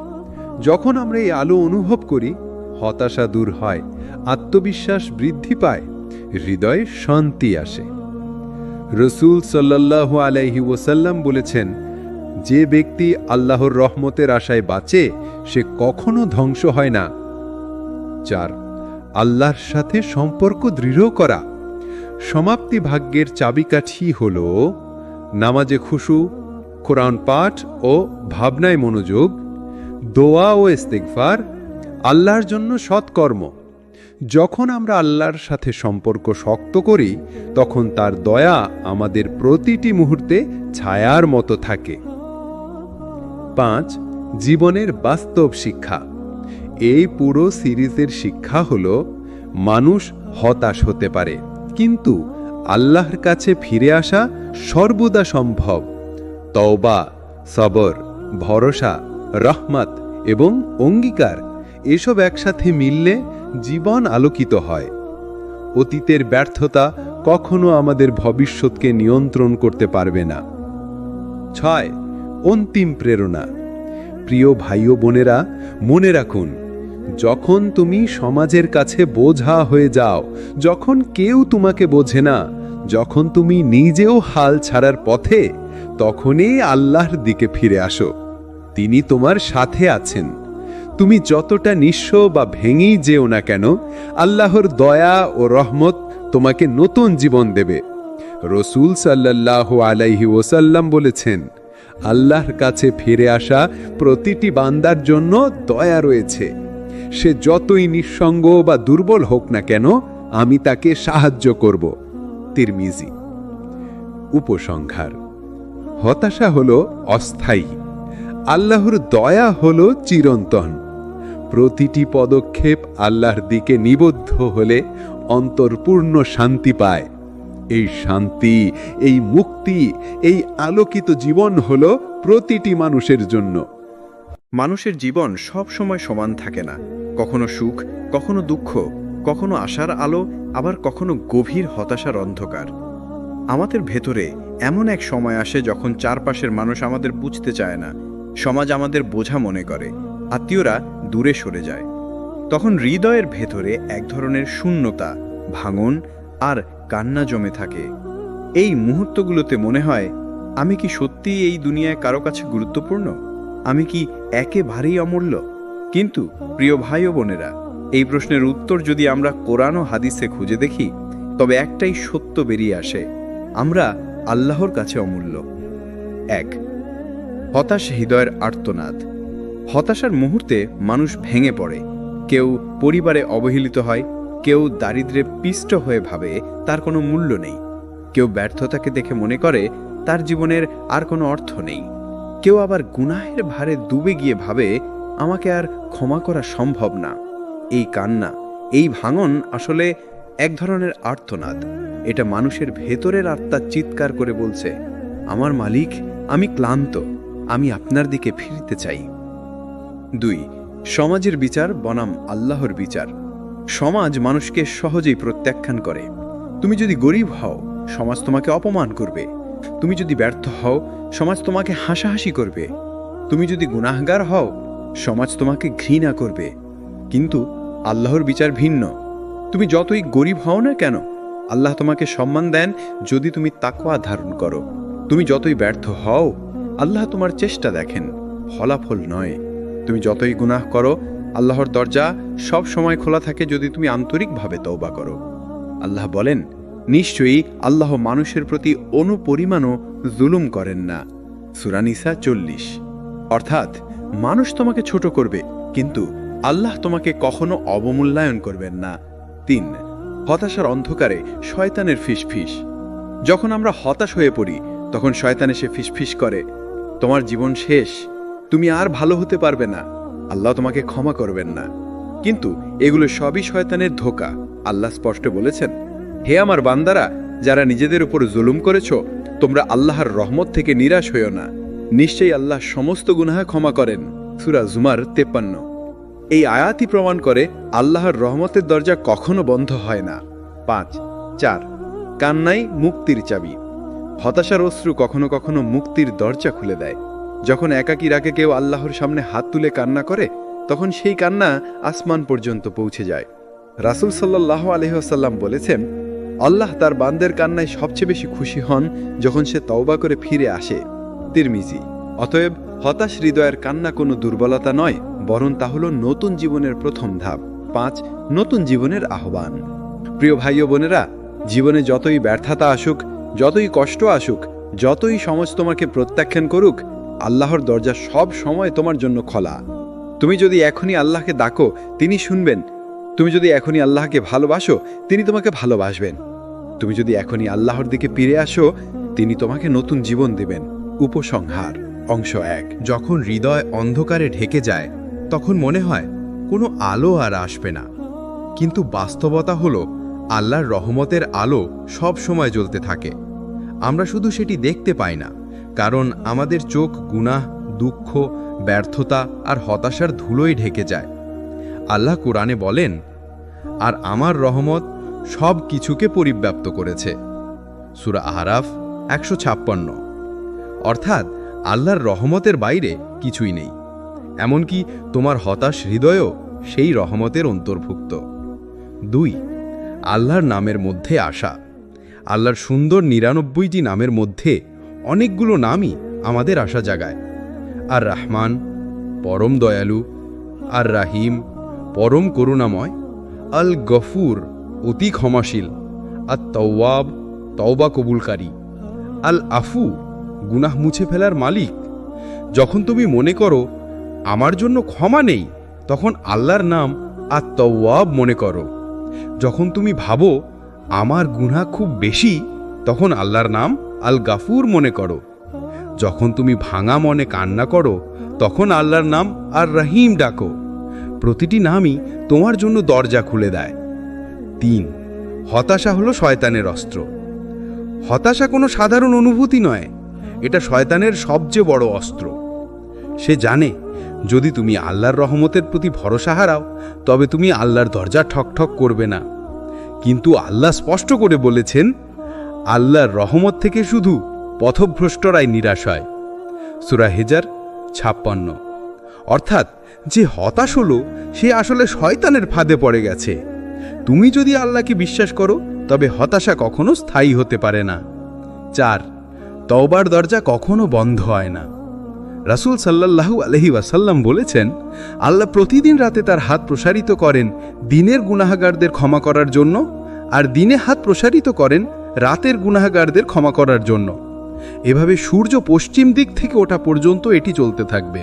যখন আমরা এই আলো অনুভব করি, হতাশা দূর হয়, আত্মবিশ্বাস বৃদ্ধি পায়, হৃদয়ে শান্তি আসে। রসূল সাল্লাল্লাহু আলাইহি ওয়াসাল্লাম বলেছেন, যে ব্যক্তি আল্লাহর রহমতের আশায় বাঁচে, সে কখনো ধ্বংস হয় না। 4. আল্লাহর সাথে সম্পর্ক দৃঢ় করা। সমাপ্তি ভাগ্যের চাবিকাঠি হল নামাজে খুশু, কোরআন পাঠ ও ভাবনায় মনোযোগ, দোয়া ও ইস্তিগফার, আল্লাহর জন্য সৎকর্ম। যখন আমরা আল্লাহর সাথে সম্পর্ক শক্ত করি, তখন তার দয়া আমাদের প্রতিটি মুহূর্তে ছায়ার মতো থাকে। 5. জীবনের বাস্তব শিক্ষা। এই পুরো সিরিজের শিক্ষা হল, মানুষ হতাশ হতে পারে, কিন্তু আল্লাহর কাছে ফিরে আসা সর্বদা সম্ভব। তওবা, সবর, ভরসা, রহমত এবং অঙ্গীকার, এসব একসাথে মিললে জীবন আলোকিত হয়। অতীতের ব্যর্থতা কখনো আমাদের ভবিষ্যৎকে নিয়ন্ত্রণ করতে পারবে না। 6. অন্তিম প্রেরণা। প্রিয় ভাই ও বোনেরা, মনে রাখুন, যখন তুমি সমাজের কাছে বোঝা হয়ে যাও, যখন কেউ তোমাকে বোঝে না, যখন তুমি নিজেও হাল ছাড়ার পথে, তখনই আল্লাহর দিকে ফিরে আসো। তিনি তোমার সাথে আছেন। তুমি যতটা নিঃস্ব বা ভেঙেই যেও না কেন, আল্লাহর দয়া ও রহমত তোমাকে নতুন জীবন দেবে। রসূল সাল্লাল্লাহু আলাইহি ওয়াসাল্লাম বলেছেন, আল্লাহর কাছে ফিরে আসা প্রতিটি বান্দার জন্য দয়া রয়েছে। সে যতই নিঃসঙ্গ বা দুর্বল হোক না কেন, আমি তাকে সাহায্য করব। তিরমিজি। উপসংহার: হতাশা হলো অস্থায়ী, আল্লাহর দয়া হলো চিরন্তন। প্রতিটি পদক্ষেপ আল্লাহর দিকে নিবদ্ধ হলে অন্তর পূর্ণ শান্তি পায়। এই শান্তি, এই মুক্তি, এই আলোকিত জীবন হলো প্রতিটি মানুষের জন্য। মানুষের জীবন সব সময় সমান থাকে না। কখনো সুখ, কখনো দুঃখ, কখনো আশার আলো, আবার কখনো গভীর হতাশার অন্ধকার। আমাদের ভেতরে এমন এক সময় আসে যখন চারপাশের মানুষ আমাদের বুঝতে চায় না, সমাজ আমাদের বোঝা মনে করে, আত্মীয়রা দূরে সরে যায়। তখন হৃদয়ের ভেতরে এক ধরনের শূন্যতা, ভাঙন আর কান্না জমে থাকে। এই মুহূর্তগুলোতে মনে হয়, আমি কি সত্যিই এই দুনিয়ায় কারো কাছে গুরুত্বপূর্ণ? আমি কি একেবারেই অমূল্য? কিন্তু প্রিয় ভাই ও বোনেরা, এই প্রশ্নের উত্তর যদি আমরা কোরআন ও হাদিসে খুঁজে দেখি, তবে একটাই সত্য বেরিয়ে আসে: আমরা আল্লাহর কাছে অমূল্য। 1. হতাশ হৃদয়ের আর্তনাদ। হতাশার মুহূর্তে মানুষ ভেঙে পড়ে, কেউ পরিবারে অবহেলিত হয়, কেউ দারিদ্র্যে পিষ্ট হয়ে ভাবে তার কোনো মূল্য নেই, কেউ ব্যর্থতাকে দেখে মনে করে তার জীবনের আর কোনো অর্থ নেই, কেউ আবার গুনাহের ভারে ডুবে গিয়ে ভাবে আমাকে আর ক্ষমা করা সম্ভব না। এই কান্না, এই ভাঙন আসলে এক ধরনের আর্তনাদ। এটা মানুষের ভেতরের আত্মা চিৎকার করে বলছে, আমার মালিক, আমি ক্লান্ত, আমি আপনার দিকে ফিরতে চাই। 2. সমাজের বিচার বনাম আল্লাহর বিচার। সমাজ মানুষকে সহজেই প্রত্যাখ্যান করে। তুমি যদি গরিব হও, সমাজ তোমাকে অপমান করবে। তুমি যদি ব্যর্থ হও, সমাজ তোমাকে হাসাহাসি করবে। তুমি যদি গুনাহগার হও, সমাজ তোমাকে ঘৃণা করবে। কিন্তু আল্লাহর বিচার ভিন্ন। তুমি যতই গরিব হও না কেন, আল্লাহ তোমাকে সম্মান দেন যদি তুমি তাকওয়া ধারণ করো। তুমি যতই ব্যর্থ হও, আল্লাহ তোমার চেষ্টা দেখেন, ফলাফল নয়। তুমি যতই গুনাহ করো, আল্লাহর দরজা সব সময় খোলা থাকে যদি তুমি আন্তরিকভাবে তওবা করো। আল্লাহ বলেন, নিশ্চয়ই আল্লাহ মানুষের প্রতি অনুপরিমাণও জুলুম করেন না। সূরা নিসা 40। অর্থাৎ মানুষ তোমাকে ছোট করবে, কিন্তু আল্লাহ তোমাকে কখনো অবমূল্যায়ন করবেন না। 3. হতাশার অন্ধকারে শয়তানের ফিসফিস। যখন আমরা হতাশ হয়ে পড়ি, তখন শয়তান এসে ফিসফিস করে, তোমার জীবন শেষ, তুমি আর ভালো হতে পারবে না, আল্লাহ তোমাকে ক্ষমা করবেন না। কিন্তু এগুলো সবই শয়তানের ধোঁকা। আল্লাহ স্পষ্ট বলেছেন, হে আমার বান্দারা, যারা নিজেদের উপর জুলুম করেছ, তোমরা আল্লাহর রহমত থেকে নিরাশ হইও না। নিশ্চয়ই আল্লাহ সমস্ত গুনাহ ক্ষমা করেন। সূরা জুমার 53। এই আয়াতই প্রমাণ করে আল্লাহর রহমতের দরজা কখনো বন্ধ হয় না। 5. 4. কান্নাই মুক্তির চাবি। হতাশার অশ্রু কখনো কখনো মুক্তির দরজা খুলে দেয়। যখন একাকী রাগে কেউ আল্লাহর সামনে হাত তুলে কান্না করে, তখন সেই কান্না আসমান পর্যন্ত পৌঁছে যায়। রাসূল সাল্লাল্লাহু আলাইহি ওয়াসাল্লাম বলেছেন, আল্লাহ তার বান্দের কান্নায় সবচেয়ে বেশি খুশি হন যখন সে তওবা করে ফিরে আসে। তিরমিজি। অতএব হতাশ হৃদয়ের কান্না কোনো দুর্বলতা নয়, বরং তা হলো নতুন জীবনের প্রথম ধাপ। 5. নতুন জীবনের আহ্বান। প্রিয় ভাই ও বোনেরা, জীবনে যতই ব্যর্থতা আসুক, যতই কষ্ট আসুক, যতই সমাজ তোমাকে প্রত্যাখ্যান করুক, আল্লাহর দরজা সব সময় তোমার জন্য খোলা। তুমি যদি এখনই আল্লাহকে ডাকো, তিনি শুনবেন। তুমি যদি এখনই আল্লাহকে ভালোবাসো, তিনি তোমাকে ভালোবাসবেন। তুমি যদি এখনই আল্লাহর দিকে ফিরে আসো, তিনি তোমাকে নতুন জীবন দেবেন। উপসংহার অংশ 1। যখন হৃদয় অন্ধকারে ঢেকে যায়, তখন মনে হয় কোনো আলো আর আসবে না। কিন্তু বাস্তবতা হলো আল্লাহর রহমতের আলো সব সময় জ্বলতে থাকে। আমরা শুধু সেটি দেখতে পাই না, কারণ আমাদের চোখ গুনাহ, দুঃখ, ব্যর্থতা আর হতাশার ধুলোয় ঢেকে যায়। আল্লাহ কোরআনে বলেন, আর আমার রহমত সব কিছুকে পরিব্যাপ্ত করেছে। সূরা আহরাফ 156। অর্থাৎ আল্লাহর রহমতের বাইরে কিছুই নেই। এমনকি তোমার হতাশ হৃদয়ও সেই রহমতের অন্তর্ভুক্ত। 2. আল্লাহর নামের মধ্যে আসা। আল্লাহর সুন্দর 99টি নামের মধ্যে অনেকগুলো নামই আমাদের আশা জাগায়। আর রহমান, পরম দয়ালু; আর রাহিম, পরম করুণাময়; আল গফুর, অতি ক্ষমাশীল; আর তওয়াব, তওবা কবুলকারী; আল আফু, গুনাহ মুছে ফেলার মালিক। যখন তুমি মনে করো আমার জন্য ক্ষমা নেই, তখন আল্লাহর নাম আর তওয়াব মনে করো। যখন তুমি ভাবো আমার গুনাহ খুব বেশি, তখন আল্লাহর নাম আল গাফুর মনে করো। যখন তুমি ভাঙা মনে কান্না করো, তখন আল্লাহর নাম আর রহিম ডাকো। প্রতিটি নামই তোমার জন্য দরজা খুলে দেয়। 3. হতাশা হলো শয়তানের অস্ত্র। হতাশা কোনো সাধারণ অনুভূতি নয়, এটা শয়তানের সবচেয়ে বড় অস্ত্র। সে জানে যদি তুমি আল্লাহর রহমতের প্রতি ভরসা হারাও, তবে তুমি আল্লাহর দরজা ঠকঠক করবে না। কিন্তু আল্লাহ স্পষ্ট করে বলেছেন, আল্লাহর রহমত থেকে শুধু পথভ্রষ্টরাই নিরাশ হয়। সূরা হিজর 56। অর্থাৎ যে হতাশ হলো, সে আসলে শয়তানের ফাঁদে পড়ে গেছে। তুমি যদি আল্লাহকে বিশ্বাস করো, তবে হতাশা কখনো স্থায়ী হতে পারে না। 4. তওবার দরজা কখনো বন্ধ হয় না। রাসূল সাল্লাল্লাহু আলাইহি ওয়াসাল্লাম বলেছেন, আল্লাহ প্রতিদিন রাতে তার হাত প্রসারিত করেন দিনের গুনাহগারদের ক্ষমা করার জন্য, আর দিনে হাত প্রসারিত করেন রাতের গুনাহগারদের ক্ষমা করার জন্য। এভাবে সূর্য পশ্চিম দিক থেকে ওঠা পর্যন্ত এটি চলতে থাকবে।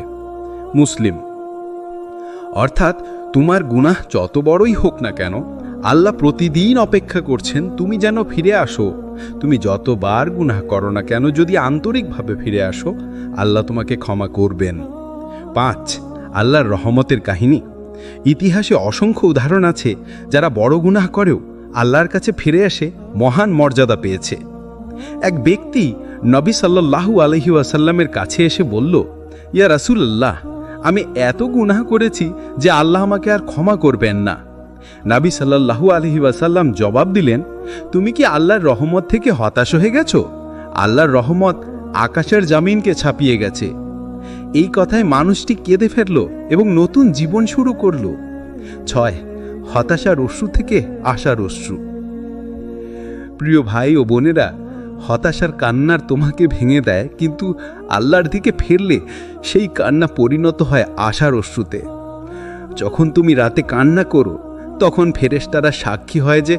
মুসলিম। অর্থাৎ তোমার গুনাহ যত বড়ই হোক না কেন, আল্লাহ প্রতিদিন অপেক্ষা করছেন তুমি যেন ফিরে আসো। তুমি যতবার গুনাহ করো না কেন, যদি আন্তরিকভাবে ফিরে আসো, আল্লাহ তোমাকে ক্ষমা করবেন। 5. আল্লাহর রহমতের কাহিনী। ইতিহাসে অসংখ্য উদাহরণ আছে যারা বড় গুনাহ করেও আল্লাহর কাছে ফিরে এসে মহান মর্যাদা পেয়েছে। এক ব্যক্তি নবী সাল্লাল্লাহু আলাইহি ওয়াসাল্লামের কাছে এসে বলল, ইয়া রাসূলুল্লাহ, আমি এত গুনাহ করেছি যে আল্লাহ আমাকে আর ক্ষমা করবেন না। নবী সাল্লাল্লাহু আলাইহি ওয়াসাল্লাম জবাব দিলেন, তুমি কি আল্লাহর রহমত থেকে হতাশ হয়ে গেছো? আল্লাহর রহমত আকাশের জমিনকে ছাপিয়ে গেছে। এই কথায় মানুষটি কেঁদে ফেলল এবং নতুন জীবন শুরু করল। 6. হতাশার অশ্রু থেকে আশার অশ্রু। প্রিয় ভাই ও বোনেরা, হতাশার কান্নার তোমাকে ভেঙে দেয়, কিন্তু আল্লাহর দিকে ফিরলে সেই কান্না পরিণত হয় আশার অশ্রুতে। যখন তুমি রাতে কান্না করো, তখন ফেরেশতারা সাক্ষী হয় যে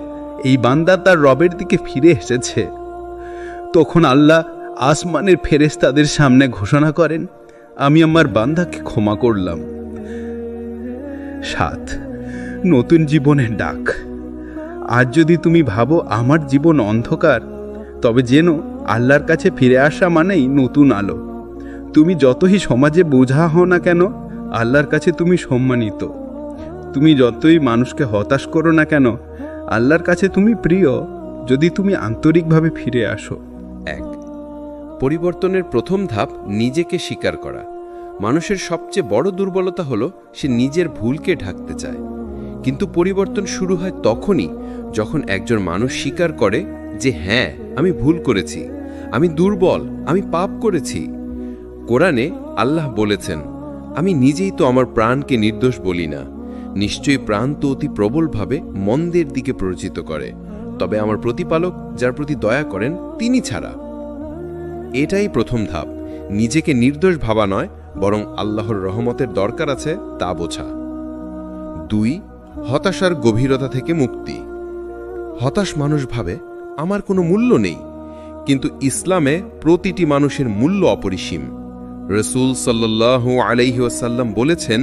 এই বান্দা তার রবের দিকে ফিরে এসেছে। তখন আল্লাহ আসমানের ফেরেশতাদের সামনে ঘোষণা করেন, আমি আমার বান্দাকে ক্ষমা করলাম। 7. নতুন জীবনের ডাক। আজ যদি তুমি ভাবো আমার জীবন অন্ধকার, তবে যেন আল্লাহর কাছে ফিরে আসা মানেই নতুন আলো। তুমি যতই সমাজে বোঝা হও না কেন, আল্লাহর কাছে তুমি সম্মানিত। তুমি যতই মানুষকে হতাশ করো না কেন, আল্লাহর কাছে তুমি প্রিয়, যদি তুমি আন্তরিকভাবে ফিরে আসো। 1. পরিবর্তনের প্রথম ধাপ নিজেকে স্বীকার করা। মানুষের সবচেয়ে বড় দুর্বলতা হলো সে নিজের ভুলকে ঢাকতে চায়। কিন্তু পরিবর্তন শুরু হয় তখনই যখন একজন মানুষ স্বীকার করে যে হ্যাঁ, আমি ভুল করেছি, আমি দুর্বল, আমি পাপ করেছি। কোরআনে আল্লাহ বলেছেন, আমি নিজেই তো আমার প্রাণকে নির্দোষ বলি না। নিশ্চয়ই প্রাণ তো অতি প্রবলভাবে মন্দের দিকে প্ররোচিত করে, তবে আমার প্রতিপালক যার প্রতি দয়া করেন তিনি ছাড়া। এটাই প্রথম ধাপ, নিজেকে নির্দোষ ভাবা নয়, বরং আল্লাহর রহমতের দরকার আছে তা বোঝা। 2. হতাশার গভীরতা থেকে মুক্তি। হতাশ মানুষ ভাবে আমার কোনো মূল্য নেই, কিন্তু ইসলামে প্রতিটি মানুষের মূল্য অপরিসীম। রসূল সাল্লাল্লাহু আলাইহি ওয়াসাল্লাম বলেছেন,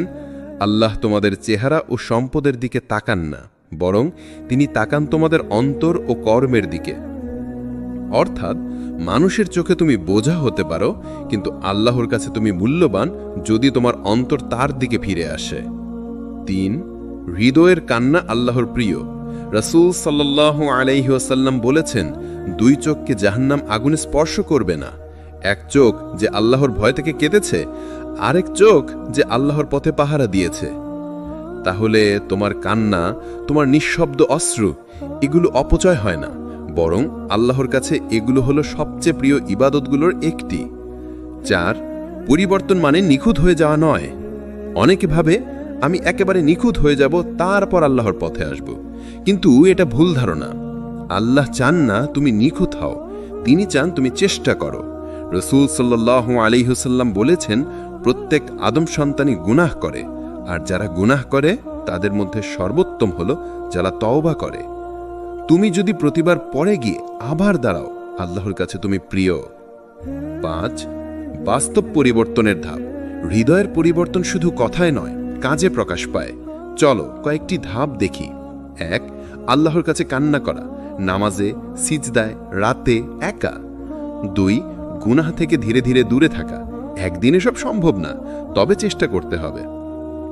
আল্লাহ তোমাদের চেহারা ও সম্পদের দিকে তাকান না, বরং তিনি তাকান তোমাদের অন্তর ও কর্মের দিকে। অর্থাৎ মানুষের চোখে তুমি বোঝা হতে পারো, কিন্তু আল্লাহর কাছে তুমি মূল্যবান যদি তোমার অন্তর তার দিকে ফিরে আসে। 3. হৃদয়ের কান্না আল্লাহর প্রিয়। রাসূল সাল্লাল্লাহু আলাইহি ওয়াসাল্লাম বলেছেন, 2 চোখকে জাহান্নাম আগুনে স্পর্শ করবে না। এক চোখ যে আল্লাহর ভয় থেকে কেঁদেছে, আরেক চোখ যে আল্লাহর পথে পাহারা দিয়েছে। তাহলে তোমার কান্না, তোমার নিঃশব্দ অশ্রু, এগুলো অপচয় হয় না, বরং আল্লাহর কাছে এগুলো হলো সবচেয়ে প্রিয় ইবাদতগুলোর একটি। 4. পরিবর্তন মানে নিখুঁত হয়ে যাওয়া নয়। অনেকে ভাবে আমি একেবারে নিখুঁত হয়ে যাব, তারপর আল্লাহর পথে আসব, কিন্তু এটা ভুল ধারণা। আল্লাহ চান না তুমি নিখুঁত হও, তিনি চান তুমি চেষ্টা করো। রসূল সাল্লাল্লাহু আলাইহি ওয়াসাল্লাম বলেছেন, প্রত্যেক আদম সন্তানই গুনাহ করে, আর যারা গুনাহ করে তাদের মধ্যে সর্বোত্তম হলো যারা তওবা করে। তুমি যদি প্রতিবার পরে গিয়ে আবার দাঁড়াও, আল্লাহর কাছে তুমি প্রিয়। 5. বাস্তব পরিবর্তনের ধাপ। হৃদয়ের পরিবর্তন শুধু কথায় নয়, কাজে প্রকাশ পায়। চলো কয়েকটি ধাপ দেখি। 1. আল্লাহর কাছে কান্না করা, নামাজে, সিজদায়, রাতে, একা। 2. গুনাহ থেকে ধীরে ধীরে দূরে থাকা। একদিনে সব সম্ভব না, তবে চেষ্টা করতে হবে।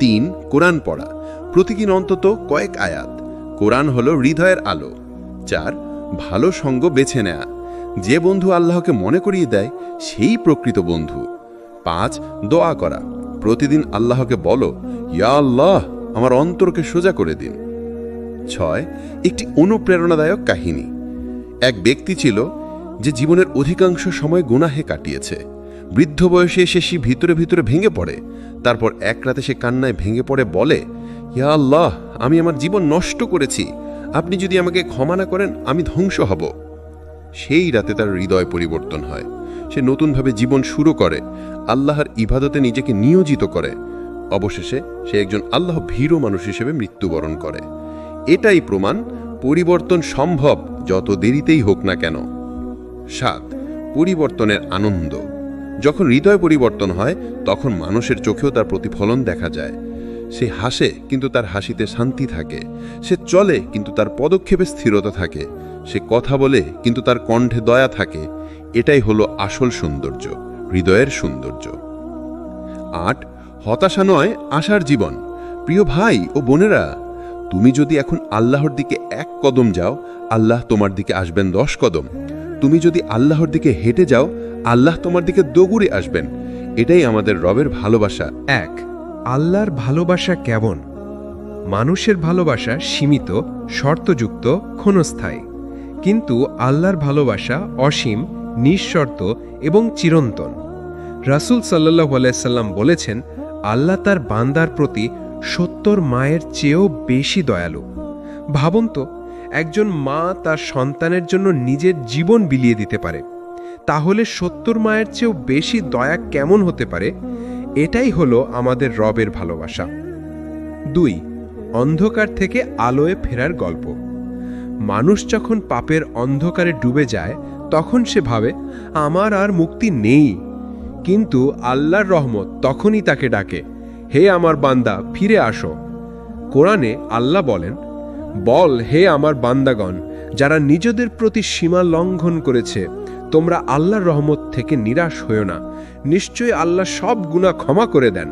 3. কোরআন পড়া, প্রতিদিন অন্তত কয়েক আয়াত। কোরআন হলো হৃদয়ের আলো। 4. ভালো সঙ্গ বেছে নেয়া, যে বন্ধু আল্লাহকে মনে করিয়ে দেয় সেই প্রকৃত বন্ধু। 5. দোয়া করা, প্রতিদিন আল্লাহকে বলো, ইয়া আল্লাহ, আমার অন্তরকে সোজা করে দিন। 6. একটি অনুপ্রেরণাদায়ক কাহিনী। এক ব্যক্তি ছিল যে জীবনের অধিকাংশ সময় গুনাহে কাটিয়েছে। বৃদ্ধ বয়সে এসে সে ভিতরে ভিতরে ভেঙে পড়ে। তারপর এক রাতে সে কান্নায় ভেঙে পড়ে বলে, ইয়া আল্লাহ, আমি আমার জীবন নষ্ট করেছি, আপনি যদি আমাকে ক্ষমা না করেন আমি ধ্বংস হব। সেই রাতে তার হৃদয় পরিবর্তন হয়। সে নতুনভাবে জীবন শুরু করে, আল্লাহর ইবাদতে নিজেকে নিয়োজিত করে। অবশেষে সে একজন আল্লাহ ভীরু মানুষ হিসেবে মৃত্যুবরণ করে। এটাই প্রমাণ, পরিবর্তন সম্ভব, যত দেরিতেই হোক না কেন। 7. পরিবর্তনের আনন্দ। যখন হৃদয় পরিবর্তন হয়, তখন মানুষের চোখেও তার প্রতিফলন দেখা যায়। সে হাসে কিন্তু তার হাসিতে শান্তি থাকে, সে চলে কিন্তু তার পদক্ষেপে স্থিরতা থাকে, সে কথা বলে কিন্তু তার কণ্ঠে দয়া থাকে। এটাই হলো আসল সৌন্দর্য, হৃদয়ের সৌন্দর্য। ৮. হতাশা নয়, আশার জীবন। প্রিয় ভাই ও বোনেরা, তুমি যদি এখন আল্লাহর দিকে ১ কদম যাও, আল্লাহ তোমার দিকে আসবেন ১০ কদম। তুমি যদি আল্লাহর দিকে হেঁটে যাও, আল্লাহ তোমার দিকে দৌড়ে আসবেন। এটাই আমাদের রবের ভালোবাসা। ১. আল্লাহর ভালোবাসা কেমন? মানুষের ভালোবাসা সীমিত, শর্তযুক্ত, ক্ষণস্থায়ী। কিন্তু আল্লাহর ভালোবাসা অসীম, নিঃশর্ত এবং চিরন্তন। রাসূল সাল্লাল্লাহু আলাইহি সাল্লাম বলেছেন, আল্লাহ তার বান্দার প্রতি ৭০ মায়ের চেয়েও বেশি দয়ালু। ভাবুন তো, একজন মা তার সন্তানের জন্য নিজের জীবন বিলিয়ে দিতে পারে, তাহলে ৭০ মায়ের চেয়েও বেশি দয়া কেমন হতে পারে? এটাই হলো আমাদের রবের ভালোবাসা। ২. অন্ধকার থেকে আলোয় ফেরার গল্প। মানুষ যখন পাপের অন্ধকারে ডুবে যায়, তখন সে ভাবে আমার আর মুক্তি নেই। কিন্তু আল্লাহর রহমত তখনই তাকে ডাকে, হে আমার বান্দা, ফিরে আসো। কোরআনে আল্লাহ বলেন, বল হে আমার বান্দাগণ, যারা নিজেদের প্রতি সীমা লঙ্ঘন করেছে, তোমরা আল্লাহর রহমত থেকে নিরাশ হও না, নিশ্চয়ই আল্লাহ সব গুনাহ ক্ষমা করে দেন।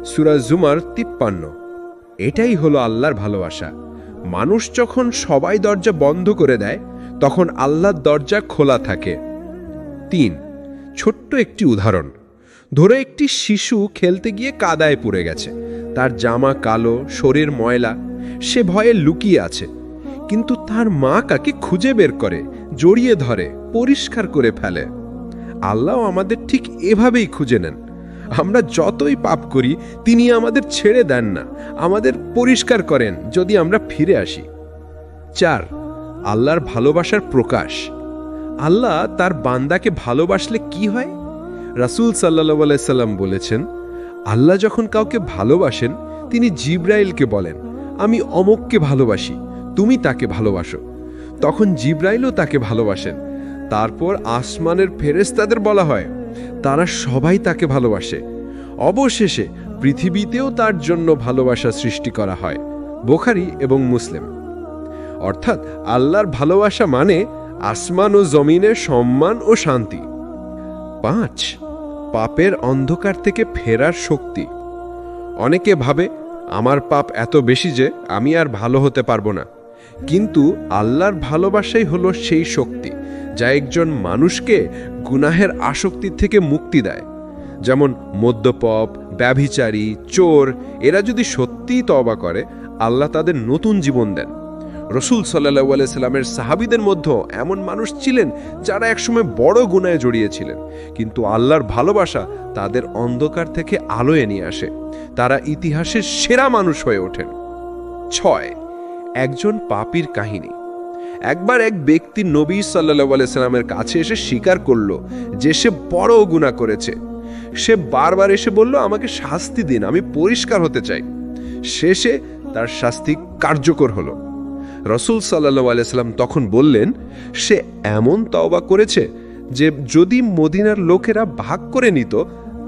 সূরা জুমার ৫৩। এটাই হলো আল্লাহর ভালোবাসা। মানুষ যখন সবাই দরজা বন্ধ করে দেয়, তখন আল্লাহর দরজা খোলা থাকে। ৩. ছোট্ট একটি উদাহরণ। ধরো একটি শিশু খেলতে গিয়ে কাদায় পড়ে গেছে, তার জামা কালো, শরীর ময়লা, সে ভয়ে লুকিয়ে আছে। কিন্তু তার মা কাকে খুঁজে বের করে, জড়িয়ে ধরে, পরিষ্কার করে ফেলে। আল্লাহ আমাদের ঠিক এভাবেই খুঁজে নেন। আমরা যতই পাপ করি, তিনি আমাদের ছেড়ে দেন না, আমাদের পরিষ্কার করেন যদি আমরা ফিরে আসি। ৪. আল্লাহর ভালোবাসার প্রকাশ। আল্লাহ তার বান্দাকে ভালোবাসলে কি হয়? রাসূল সাল্লাল্লাহু আলাইহি সাল্লাম বলেছেন, আল্লাহ যখন কাউকে ভালোবাসেন, তিনি জিবরাইলকে বলেন, আমি অমুককে ভালোবাসি, তুমি তাকে ভালোবাসো। তখন জিবরাইলও তাকে ভালোবাসেন। তারপর আসমানের ফেরেশতাদের বলা হয়, তারা সবাই তাকে ভালোবাসে। অবশেষে পৃথিবীতেও তার জন্য ভালোবাসা সৃষ্টি করা হয়। বুখারী এবং মুসলিম। অর্থাৎ আল্লাহর ভালোবাসা মানে আসমান ও জমিনের সম্মান ও শান্তি। ৫. পাপের অন্ধকার থেকে ফেরার শক্তি। অনেকে ভাবে, আমার পাপ এত বেশি যে আমি আর ভালো হতে পারবো না। কিন্তু আল্লাহর ভালোবাসাই হলো সেই শক্তি যা একজন মানুষকে গুনাহের আসক্তি থেকে মুক্তি দেয়। যেমন মদ্যপ, ব্যভিচারী, চোর, এরা যদি সত্যিই তওবা করে, আল্লাহ তাদের নতুন জীবন দেন। রাসূল সাল্লাল্লাহু আলাইহি সাল্লামের সাহাবীদের মধ্যে এমন মানুষ ছিলেন যারা একসময় বড় গুনাহে জড়িয়েছিলেন, কিন্তু আল্লাহর ভালোবাসা তাদের অন্ধকার থেকে আলোয় নিয়ে আসে। তারা ইতিহাসের সেরা মানুষ হয়ে ওঠেন। ৬. একজন পাপীর কাহিনী। একবার এক ব্যক্তি নবী সাল্লাল্লাহু আলাইহি সাল্লামের কাছে এসে স্বীকার করল যে সে বড় গুনাহ করেছে। সে বারবার এসে বলল, আমাকে শাস্তি দিন, আমি পরিষ্কার হতে চাই। শেষে তার শাস্তি কার্যকর হলো। রাসূল সাল্লাল্লাহু আলাইহি সাল্লাম তখন বললেন, সে এমন তওবা করেছে যে যদি মদিনার লোকেরা ভাগ করে নিত,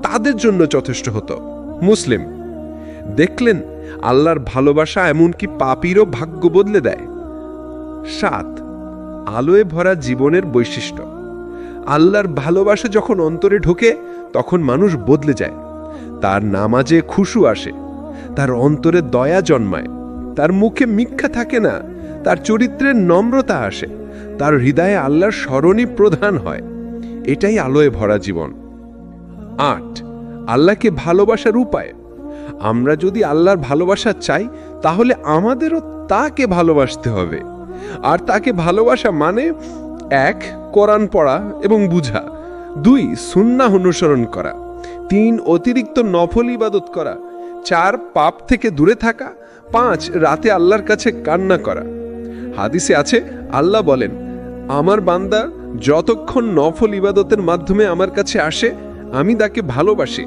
তাদের জন্য যথেষ্ট হতো। মুসলিম। দেখলেন আল্লাহর ভালোবাসা এমনকি পাপীরও ভাগ্য বদলে দেয়। ৭. আলোয় ভরা জীবনের বৈশিষ্ট্য। আল্লাহর ভালোবাসা যখন অন্তরে ঢোকে, তখন মানুষ বদলে যায়। তার নামাজে খুশু আসে, তার অন্তরে দয়া জন্মায়, তার মুখে মিথ্যা থাকে না, তার চরিত্রে নম্রতা আসে, তার হৃদয়ে আল্লাহর স্মরণই প্রধান হয়। এটাই আলোয় ভরা জীবন। ৮. আল্লাহকে ভালোবাসার উপায়। আমরা যদি আল্লাহর ভালোবাসা চাই, তাহলে আমাদেরও তাকে ভালোবাসতে হবে। আর তাকে ভালোবাসা মানে ১. কোরআন পড়া এবং বুঝা, ২. সুন্নাহ অনুসরণ করা, ৩. অতিরিক্ত নফল ইবাদত করা, ৪. পাপ থেকে দূরে থাকা, ৫. রাতে আল্লাহর কাছে কান্না করা। হাদিসে আছে, আল্লাহ বলেন, আমার বান্দা যতক্ষণ নফল ইবাদতের মাধ্যমে আমার কাছে আসে, আমি তাকে ভালোবাসি।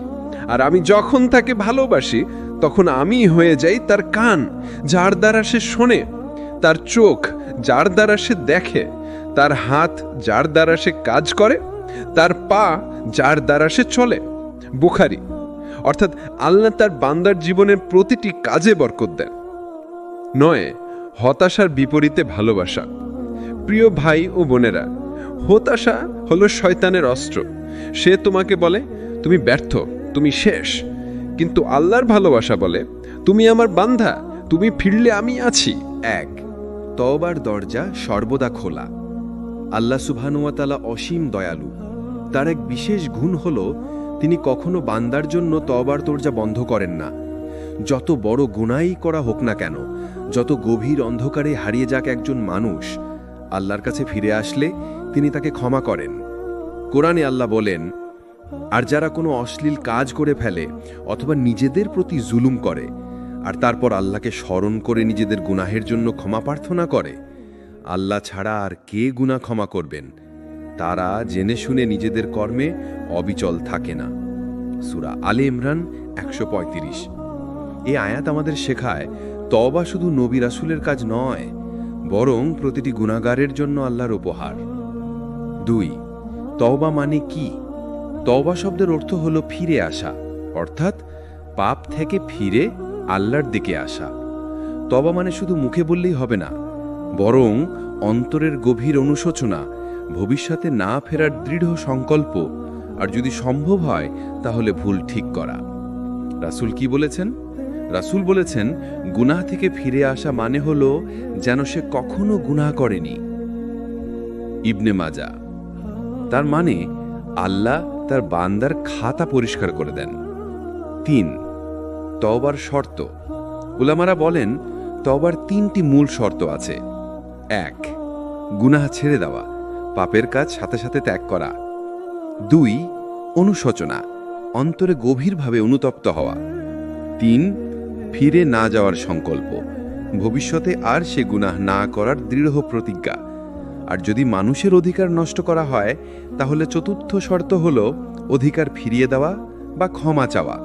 আর আমি যখন তাকে ভালোবাসি, তখন আমি হয়ে যাই তার কান, যার দ্বারা সে শোনে, তার চোখ, যার দ্বারা সে দেখে, তার হাত, যার দ্বারা সে কাজ করে, তার পা, যার দ্বারা সে চলে। বুখারী। অর্থাৎ আল্লাহ তার বান্দার জীবনের প্রতিটি কাজে বরকত দেন। 9 হতাশার বিপরীতে ভালোবাসা। প্রিয় ভাই ও বোনেরা, হতাশা হলো শয়তানের অস্ত্র। সে তোমাকে বলে তুমি ব্যর্থ, তুমি শেষ। কিন্তু আল্লাহর ভালোবাসা বলে তুমি আমার বান্দা, তুমি ফিরলে আমি আছি। 1 তওবার দরজা সর্বদা খোলা। আল্লাহ সুবহানাহু ওয়া তাআলা অসীম দয়ালু। তার এক বিশেষ গুণ হল তিনি কখনো বান্দার জন্য তওবার দরজা বন্ধ করেন না। যত বড় গুনাহই করা হোক না কেন, যত গভীর অন্ধকারে হারিয়ে যাক একজন মানুষ, আল্লাহর কাছে ফিরে আসলে তিনি তাকে ক্ষমা করেন। কোরআনে আল্লাহ বলেন, আর যারা কোনো অশ্লীল কাজ করে ফেলে অথবা নিজেদের প্রতি জুলুম করে আর তারপর আল্লাহকে স্মরণ করে নিজেদের গুনাহের জন্য ক্ষমা প্রার্থনা করে, আল্লাহ ছাড়া আর কে গুনাহ ক্ষমা করবেন? তারা জেনে শুনে নিজেদের কর্মে অবিচল থাকে না। সূরা আলে ইমরান 135। এই আয়াত আমাদের শেখায় তওবা শুধু নবী রাসূলের কাজ নয়, বরং প্রতিটি গুনাহগারের জন্য আল্লাহর উপহার। 2 তওবা মানে কি? তওবা শব্দের অর্থ হলো ফিরে আসা, অর্থাৎ পাপ থেকে ফিরে আল্লাহর দিকে আসা। তওবা মানে শুধু মুখে বললেই হবে না, বরং অন্তরের গভীর অনুশোচনা, ভবিষ্যতে না ফেরার দৃঢ় সংকল্প, আর যদি সম্ভব হয় তাহলে ভুল ঠিক করা। রাসূল কি বলেছেন? রাসূল বলেছেন, গুনাহ থেকে ফিরে আসা মানে হলো যেন সে কখনো গুনাহ করেনি। ইবনে মাজা। তার মানে আল্লাহ তার বান্দার খাতা পরিষ্কার করে দেন। 3 তওবার শর্ত। উলামারা বলেন তওবার 3টি মূল শর্ত আছে। 1 গুনাহ ছেড়ে দেওয়া, পাপের কাজ সাথে সাথে ত্যাগ করা। 2 অনুশোচনা, অন্তরে গভীরভাবে অনুতপ্ত হওয়া। 3 ফিরে না যাওয়ার সংকল্প, ভবিষ্যতে আর সে গুনাহ না করার দৃঢ় প্রতিজ্ঞা। আর যদি মানুষের অধিকার নষ্ট করা হয়, তাহলে 4র্থ শর্ত হল অধিকার ফিরিয়ে দেওয়া বা ক্ষমা চাওয়া।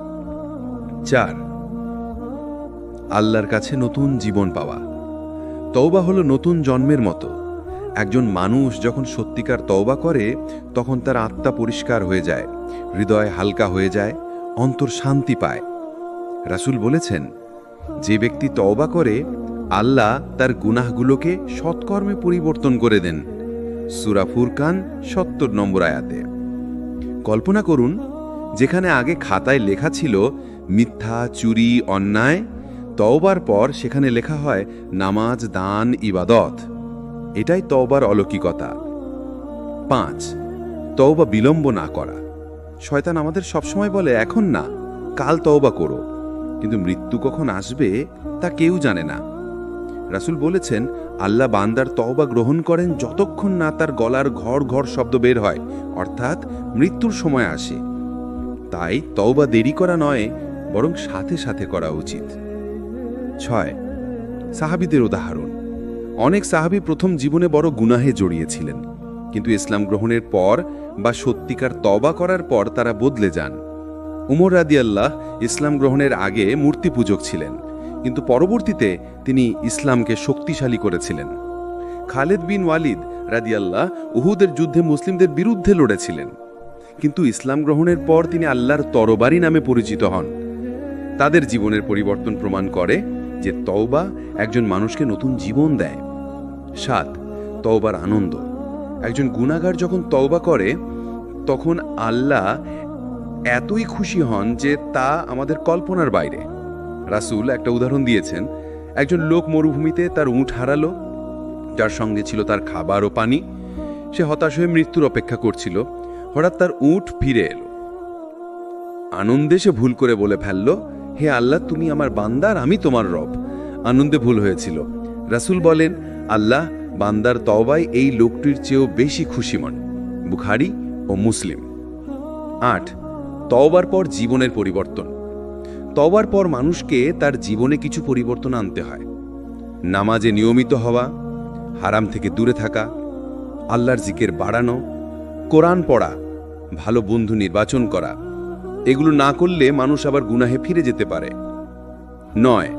4 আল্লাহর কাছে নতুন জীবন পাওয়া। তওবা হলো নতুন জন্মের মতো। একজন মানুষ যখন সত্যিকার তওবা করে, তখন তার আত্মা পরিষ্কার হয়ে যায়, হৃদয় হালকা হয়ে যায়, অন্তর শান্তি পায়। রাসূল বলেছেন, যে ব্যক্তি তওবা করে, আল্লাহ তার গুনাহগুলোকে সৎকর্মে পরিবর্তন করে দেন। সূরা ফুরকান 70 নম্বর আয়াতে। কল্পনা করুন, যেখানে আগে খাতায় লেখা ছিল মিথ্যা, চুরি, অন্যায়, তওবার পর সেখানে লেখা হয় নামাজ, দান, ইবাদত। এটাই তওবার অলৌকিকতা। 5 তওবা বিলম্ব না করা। শয়তান আমাদের সবসময় বলে এখন না, কাল তওবা করো, কিন্তু মৃত্যু কখন আসবে তা কেউ জানে না। রাসূল বলেছেন, আল্লাহ বান্দার তওবা গ্রহণ করেন যতক্ষণ না তার গলার ঘর ঘর শব্দ বের হয়, অর্থাৎ মৃত্যুর সময় আসে। তাই তওবা দেরি করা নয়, বরং সাথে সাথে করা উচিত। 6 সাহাবীদের উদাহরণ। অনেক সাহাবী প্রথম জীবনে বড় গুনাহে জড়িয়েছিলেন, কিন্তু ইসলাম গ্রহণের পর বা সত্যিকার তওবা করার পর তারা বদলে যান। উমর রাদিয়াল্লাহ ইসলাম গ্রহণের আগে মূর্তি পূজক ছিলেন, কিন্তু পরবর্তীতে তিনি ইসলামকে শক্তিশালী করেছিলেন। খালিদ বিন ওয়ালিদ রাদিয়াল্লাহ উহুদের যুদ্ধে মুসলিমদের বিরুদ্ধে লড়েছিলেন, কিন্তু ইসলাম গ্রহণের পর তিনি আল্লাহর তরবারি নামে পরিচিত হন। তাদের জীবনের পরিবর্তন প্রমাণ করে যে তওবা একজন মানুষকে নতুন জীবন দেয়। 7 তওবার আনন্দ। একজন গুনাহগার যখন তওবা করে, তখন আল্লাহ এতই খুশি হন যে তা আমাদের কল্পনার বাইরে। রাসূল একটা উদাহরণ দিয়েছেন, একজন লোক মরুভূমিতে তার উট হারালো, যার সঙ্গে ছিল তার খাবার ও পানি। সে হতাশ হয়ে মৃত্যুর অপেক্ষা করছিল। হঠাৎ তার উট ফিরে এলো। আনন্দে সে ভুল করে বলে ফেলল, হে আল্লাহ, তুমি আমার বান্দা আর আমি তোমার রব। আনন্দে ভুল হয়েছিল। রাসূল বলেন, আল্লাহ বান্দার তওবায় এই লোকটির চেয়েও বেশি খুশি হন। বুখারী ও মুসলিম। 8 তওবার পর জীবনের পরিবর্তন। তওবার পর মানুষকে তার জীবনে কিছু পরিবর্তন আনতে হয়। নামাজে নিয়মিত হওয়া, হারাম থেকে দূরে থাকা, আল্লাহর জিকির বাড়ানো, কোরআন পড়া, ভালো বন্ধু নির্বাচন করা। এগুলো না করলে মানুষ আবার গুনাহে ফিরে যেতে পারে। 9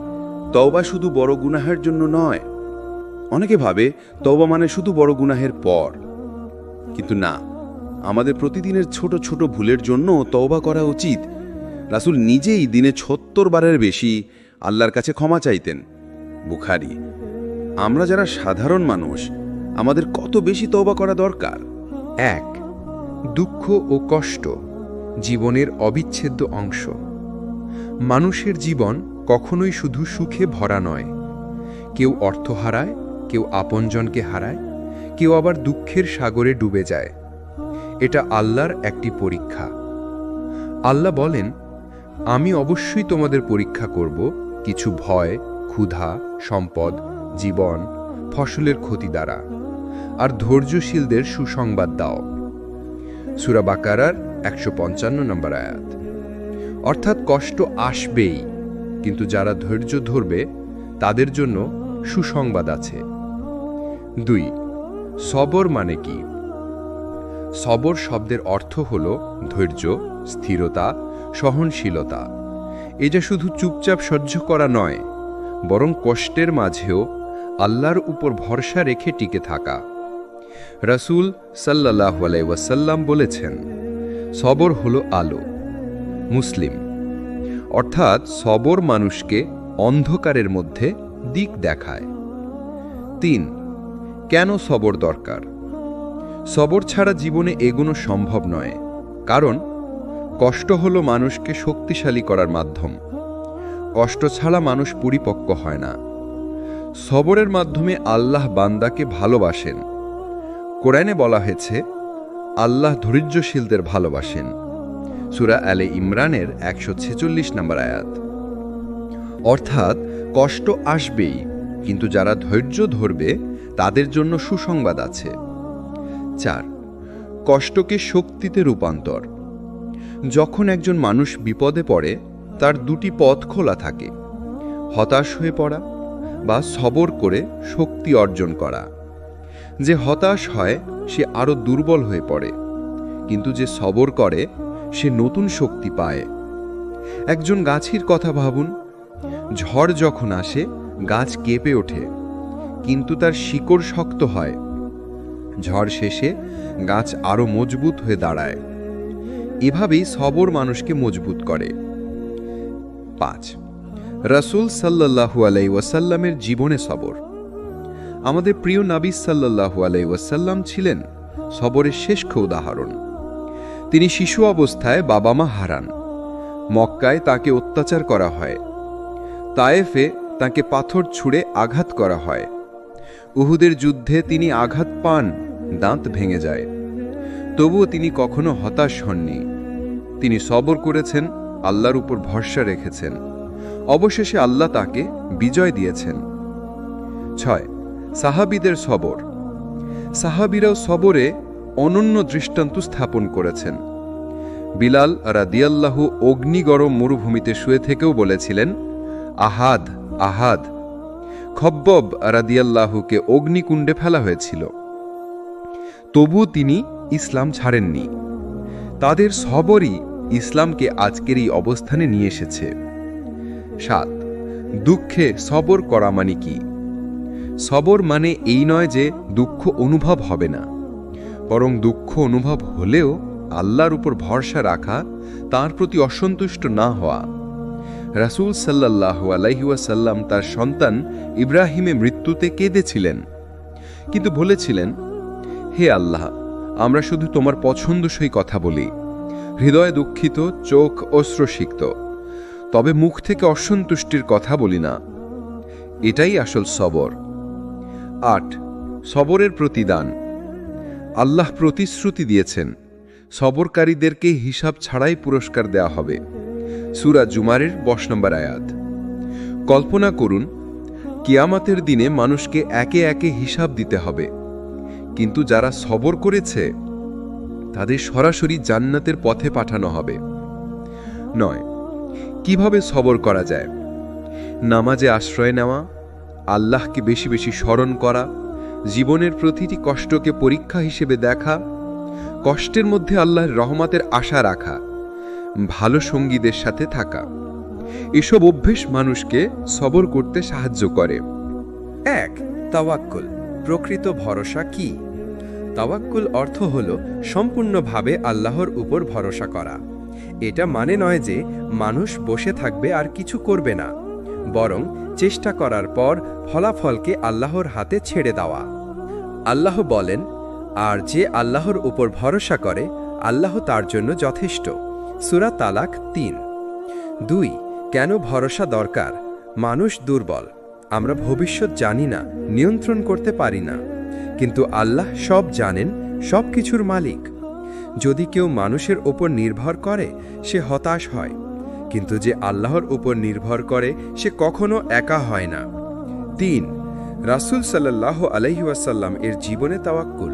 তওবা শুধু বড় গুনাহের জন্য নয়। অনেকে ভাবে তওবা মানে শুধু বড় গুনাহের পর, কিন্তু না, আমাদের প্রতিদিনের ছোট ছোট ভুলের জন্য তওবা করা উচিত। রাসূল নিজেই দিনে ৭০ বারের বেশি আল্লাহর কাছে ক্ষমা চাইতেন। বুখারী। আমরা যারা সাধারণ মানুষ, আমাদের কত বেশি তওবা করা দরকার? ১. দুঃখ ও কষ্ট জীবনের অবিচ্ছেদ্য অংশ। মানুষের জীবন কখনোই শুধু সুখে ভরা নয়। কেউ অর্থ হারায়, কেউ আপনজনকে হারায়, কেউ আবার দুঃখের সাগরে ডুবে যায়। এটা আল্লাহর একটি পরীক্ষা। আল্লাহ বলেন, আমি অবশ্যই তোমাদের পরীক্ষা করব কিছু ভয়, ক্ষুধা, সম্পদ, জীবন, ফসলের ক্ষতি দ্বারা, আর ধৈর্যশীলদের সুসংবাদ দাও। সূরা বাকারার ১৫৫ নম্বর আয়াত। অর্থাৎ কষ্ট আসবেই, কিন্তু যারা ধৈর্য ধরবে তাদের জন্য সুসংবাদ আছে। ২. সবর মানে কি? সবর শব্দের অর্থ হল ধৈর্য, স্থিরতা, সহনশীলতা। এটা শুধু চুপচাপ সহ্য করা নয়, বরং কষ্টের মাঝেও আল্লাহর উপর ভরসা রেখে টিকে থাকা। রাসূল সাল্লাল্লাহু আলাইহি ওয়াসাল্লাম বলেছেন, সবর হলো আলো। মুসলিম। অর্থাৎ সবর মানুষকে অন্ধকারের মধ্যে দিক দেখায়। ৩. কেন সবর দরকার? সবর ছাড়া জীবনে এগোনো সম্ভব নয়, কারণ কষ্ট হলো মানুষকে শক্তিশালী করার মাধ্যম। কষ্ট ছাড়া মানুষ পরিপক্ক হয় না। সবরের মাধ্যমে আল্লাহ বান্দাকে ভালোবাসেন। কোরআনে বলা হয়েছে, আল্লাহ ধৈর্যশীলদের ভালোবাসেন। সূরা আলে ইমরানের ১৪৬ নম্বর আয়াত। অর্থাৎ কষ্ট আসবেই, কিন্তু যারা ধৈর্য ধরবে তাদের জন্য সুসংবাদ আছে। ৪. কষ্টকে শক্তিতে রূপান্তর। যখন একজন মানুষ বিপদে পড়ে, তার দুটি পথ খোলা থাকে: হতাশ হয়ে পড়া বা সবর করে শক্তি অর্জন করা। যে হতাশ হয় সে আরও দুর্বল হয়ে পড়ে, কিন্তু যে সবর করে সে নতুন শক্তি পায়। একজন গাছের কথা ভাবুন। ঝড় যখন আসে গাছ কেঁপে ওঠে, কিন্তু তার শিকড় শক্ত হয়। ঝড় শেষে গাছ আরও মজবুত হয়ে দাঁড়ায়। এভাবেই সবর মানুষকে মজবুত করে। ৫. রাসূল সাল্লাল্লাহু আলাইহি ওয়াসাল্লামের জীবনে সবর। আমাদের প্রিয় নবী সাল্লাল্লাহু আলাইহি ওয়াসাল্লাম ছিলেন সবরের শ্রেষ্ঠ উদাহরণ। তিনি শিশু অবস্থায় বাবা মা হারান। মক্কায় তাকে অত্যাচার করা হয়। তায়েফে তাকে পাথর ছুঁড়ে আঘাত করা হয়। উহুদের যুদ্ধে তিনি আঘাত পান, দাঁত ভেঙে যায়। তবুও তিনি কখনো হতাশ হননি। তিনি সবর করেছেন, আল্লাহর উপর ভরসা রেখেছেন। অবশেষে আল্লাহ তাকে বিজয় দিয়েছেন। ৬. সাহাবীদের সবর। সাহাবীরাও সবরে অনন্য দৃষ্টান্ত স্থাপন করেছেন। বিলাল রাদিয়াল্লাহু অগ্নিগরম মরুভূমিতে শুয়ে থেকেও বলেছিলেন, আহাদ আহাদ। খব্বব রাদিয়াল্লাহুকে অগ্নিকুণ্ডে ফেলা হয়েছিল, তবুও তিনি ইসলাম ছাড়েননি। তাদের সবরই ইসলামকে আজকের এই অবস্থানে নিয়ে এসেছে। ৭. দুঃখে সবর করা মানে কি? সবর মানে এই নয় যে দুঃখ অনুভব হবে না, বরং দুঃখ অনুভব হলেও আল্লাহর উপর ভরসা রাখা, তার প্রতি অসন্তুষ্ট না হওয়া। রাসূল সাল্লাল্লাহু আলাইহি ওয়াসাল্লাম তার সন্তান ইব্রাহিমের মৃত্যুতে কেঁদেছিলেন, কিন্তু বলেছিলেন, হে আল্লাহ, আমরা শুধু তোমার পছন্দসই কথা বলি, হৃদয়ে দুঃখিত, চোখ অশ্রুসিক্ত, তবে মুখ থেকে অসন্তুষ্টির কথা বলি না। এটাই আসল সবর। ৮. সবরের প্রতিদান। আল্লাহ প্রতিশ্রুতি দিয়েছেন, সবরকারীদেরকে হিসাব ছাড়াই পুরস্কার দেয়া হবে। সূরা জুমারের ২০ নম্বর আয়াত। কল্পনা করুন, কিয়ামতের দিনে মানুষকে একে একে হিসাব দিতে হবে, কিন্তু যারা সবর করেছে তাদের সরাসরি জান্নাতের পথে পাঠানো হবে। ৯. কিভাবে সবর করা যায়? নামাজে আশ্রয় নেওয়া, আল্লাহকে বেশি বেশি স্মরণ করা, জীবনের প্রতিটি কষ্টকে পরীক্ষা হিসেবে দেখা, কষ্টের মধ্যে আল্লাহর রহমতের আশা রাখা, ভালো সঙ্গীদের সাথে থাকা। এসব অভ্যেস মানুষকে সবর করতে সাহায্য করে। ১. তাওয়াক্কুল। প্রকৃত ভরসা কি? তাওয়াক্কুল অর্থ হল সম্পূর্ণভাবে আল্লাহর উপর ভরসা করা। এটা মানে নয় যে মানুষ বসে থাকবে আর কিছু করবে না, বরং চেষ্টা করার পর ফলাফলকে আল্লাহর হাতে ছেড়ে দেওয়া। আল্লাহ বলেন, আর যে আল্লাহর উপর ভরসা করে আল্লাহ তার জন্য যথেষ্ট। সূরা তালাক ৩। ২. কেন ভরসা দরকার? মানুষ দুর্বল, আমরা ভবিষ্যৎ জানি না, নিয়ন্ত্রণ করতে পারি না, কিন্তু আল্লাহ সব জানেন, সব কিছুর মালিক। যদি কেউ মানুষের ওপর নির্ভর করে সে হতাশ হয়, কিন্তু যে আল্লাহর উপর নির্ভর করে সে কখনো একা হয় না। ৩. রাসূল সাল্লাল্লাহু আলাইহি ওয়াসাল্লাম এর জীবনে তাওয়াক্কুল।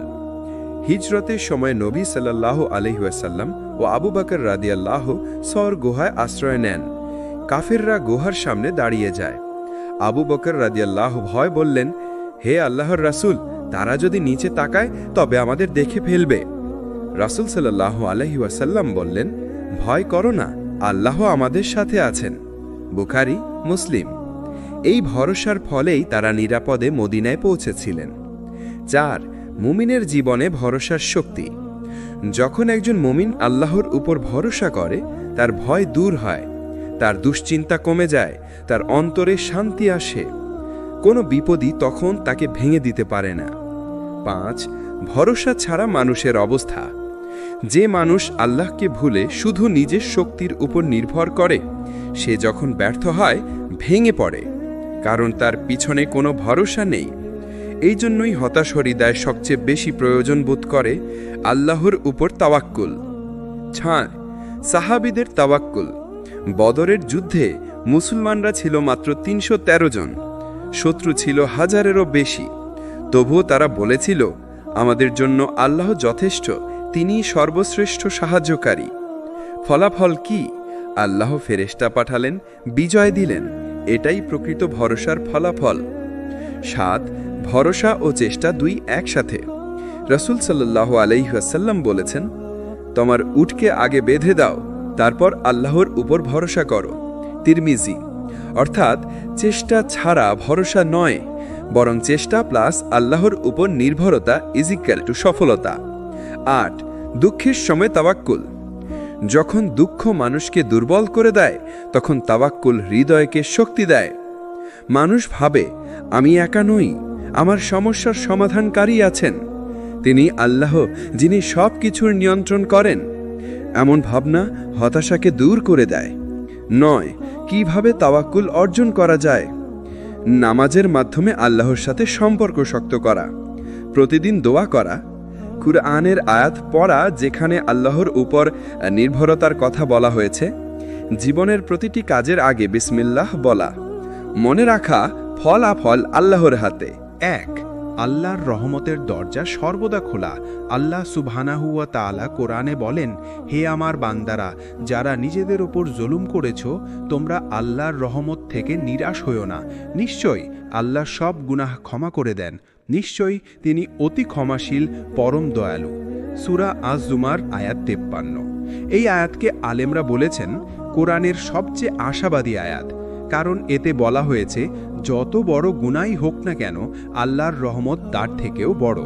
হিজরতের সময় নবী সাল্লাল্লাহু আলাইহি ওয়াসাল্লাম ও আবু বকর রাদিয়াল্লাহু সওর গুহায় আশ্রয় নেন। কাফেররা গুহার সামনে দাঁড়িয়ে যায়। আবু বকর রাদিয়াল্লাহু ভয় বললেন, হে আল্লাহর রাসূল, তারা যদি নিচে তাকায় তবে আমাদের দেখে ফেলবে। রাসূল সাল্লাল্লাহু আলাইহি ওয়াসাল্লাম বললেন, ভয় করো না, আল্লাহ আমাদের সাথে আছেন। বুখারী, মুসলিম। এই ভরসার ফলেই তারা নিরাপদে মদিনায় পৌঁছেছিলেন। ৪. মুমিনের জীবনে ভরসার শক্তি। যখন একজন মুমিন আল্লাহর উপর ভরসা করে তার ভয় দূর হয়, তার দুশ্চিন্তা কমে যায়, তার অন্তরে শান্তি আসে। কোনো বিপদই তখন তাকে ভেঙে দিতে পারে না। ৫. ভরসা ছাড়া মানুষের অবস্থা। যে মানুষ আল্লাহকে ভুলে শুধু নিজের শক্তির উপর নির্ভর করে সে যখন ব্যর্থ হয় ভেঙে পড়ে, কারণ তার পিছনে কোনো ভরসা নেই। এই জন্যই হতাশ হৃদয় সবচেয়ে বেশি প্রয়োজন বোধ করে আল্লাহর উপর তাওয়াক্কুল। ৬. সাহাবীদের তাওয়াক্কুল। বদরের যুদ্ধে মুসলমানরা ছিল মাত্র ৩১৩ জন, শত্রু ছিল হাজারেরও বেশি। তবুও তারা বলেছিল, আমাদের জন্য আল্লাহ যথেষ্ট, তিনিই সর্বশ্রেষ্ঠ সাহায্যকারী। ফলাফল কি? আল্লাহ ফেরেশতা পাঠালেন, বিজয় দিলেন। এটাই প্রকৃত ভরসার ফলাফল। ৭. ভরসা ও চেষ্টা দুই একসাথে। রাসূল সাল্লাল্লাহু আলাইহি ওয়াসাল্লাম বলেছেন, তোমার উটকে আগে বেঁধে দাও, তারপর আল্লাহর উপর ভরসা করো। তিরমিজি। অর্থাৎ চেষ্টা ছাড়া ভরসা নয়, বরং চেষ্টা প্লাস আল্লাহর উপর নির্ভরতা = সফলতা। ৮. দুঃখের সময় তাওয়াক্কুল। যখন দুঃখ মানুষকে দুর্বল করে দেয় তখন তাওয়াক্কুল হৃদয়কে শক্তি দেয়। মানুষ ভাবে, আমি একা নই, আমার সমস্যার সমাধানকারী আছেন, তিনি আল্লাহ যিনি সব কিছুর নিয়ন্ত্রণ করেন। এমন ভাবনা হতাশাকে দূর করে দেয়। ৯. কিভাবে তাওয়াক্কুল অর্জন করা যায়? নামাজের মাধ্যমে আল্লাহর সাথে সম্পর্ক শক্ত করা, প্রতিদিন দোয়া করা, কুরআনের আয়াত পড়া যেখানে আল্লাহর উপর নির্ভরতার কথা বলা হয়েছে, জীবনের প্রতিটি কাজের আগে বিসমিল্লাহ বলা, মনে রাখা ফলাফল আল্লাহর হাতে। ১. আল্লাহর রহমতের দরজা সর্বদা খোলা। আল্লাহ সুবহানাহু ওয়া তাআলা কোরআনে বলেন, হে আমার বান্দারা, যারা নিজেদের ওপর জুলুম করেছ, তোমরা আল্লাহর রহমত থেকে নিরাশ হইও না। নিশ্চয়ই আল্লাহ সব গুনাহ ক্ষমা করে দেন। নিশ্চয়ই তিনি অতি ক্ষমাশীল, পরম দয়ালু। সূরা আজ-জুমার আয়াত ৫৩। এই আয়াতকে আলেমরা বলেছেন কোরআনের সবচেয়ে আশাবাদী আয়াত, কারণ এতে বলা হয়েছে যত বড় গুনাহই হোক না কেন আল্লাহর রহমত তার থেকেও বড়।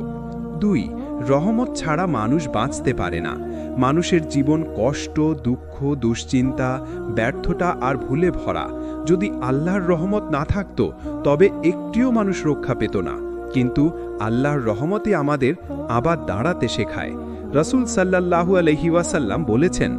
২. রহমত ছাড়া মানুষ বাঁচতে পারে না। মানুষের জীবন কষ্ট, দুঃখ, দুশ্চিন্তা, ব্যর্থতা আর ভুলে ভরা। যদি আল্লাহর রহমত না থাকতো তবে একটিও মানুষ রক্ষা পেত না। কিন্তু আল্লাহর রহমতই আমাদের আবার দাঁড়াতে শেখায়। রাসূল সাল্লাল্লাহু আলাইহি ওয়াসাল্লাম বলেছেন,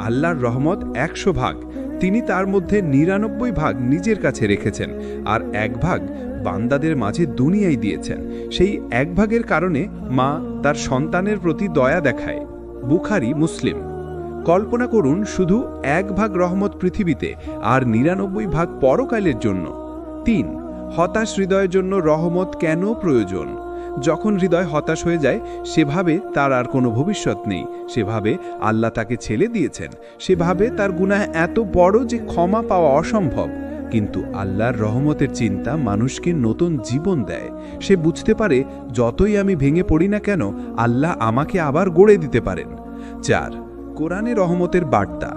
আল্লাহর রহমত ১০০ ভাগ, তিনি তার মধ্যে ৯৯ ভাগ নিজের কাছে রেখেছেন আর ১ ভাগ বান্দাদের মাঝে দুনিয়ায় দিয়েছেন। সেই ১ ভাগের কারণে মা তার সন্তানের প্রতি দয়া দেখায়। বুখারী, মুসলিম। কল্পনা করুন শুধু ১ ভাগ রহমত পৃথিবীতে আর ৯৯ ভাগ পরকালের জন্য। ৩. হতাশ হৃদয়ের জন্য রহমত কেন প্রয়োজন? যখন হৃদয় হতাশ হয়ে যায় সেভাবে তার আর কোনো ভবিষ্যৎ নেই, সেভাবে আল্লাহ তাকে ছেড়ে দিয়েছেন, সেভাবে তার গুনাহ এত বড় যে ক্ষমা পাওয়া অসম্ভব। কিন্তু আল্লাহর রহমতের চিন্তা মানুষকে নতুন জীবন দেয়। সে বুঝতে পারে যতই আমি ভেঙে পড়ি না কেন আল্লাহ আমাকে আবার গড়ে দিতে পারেন। ৪. কোরআনে রহমতের বার্তা।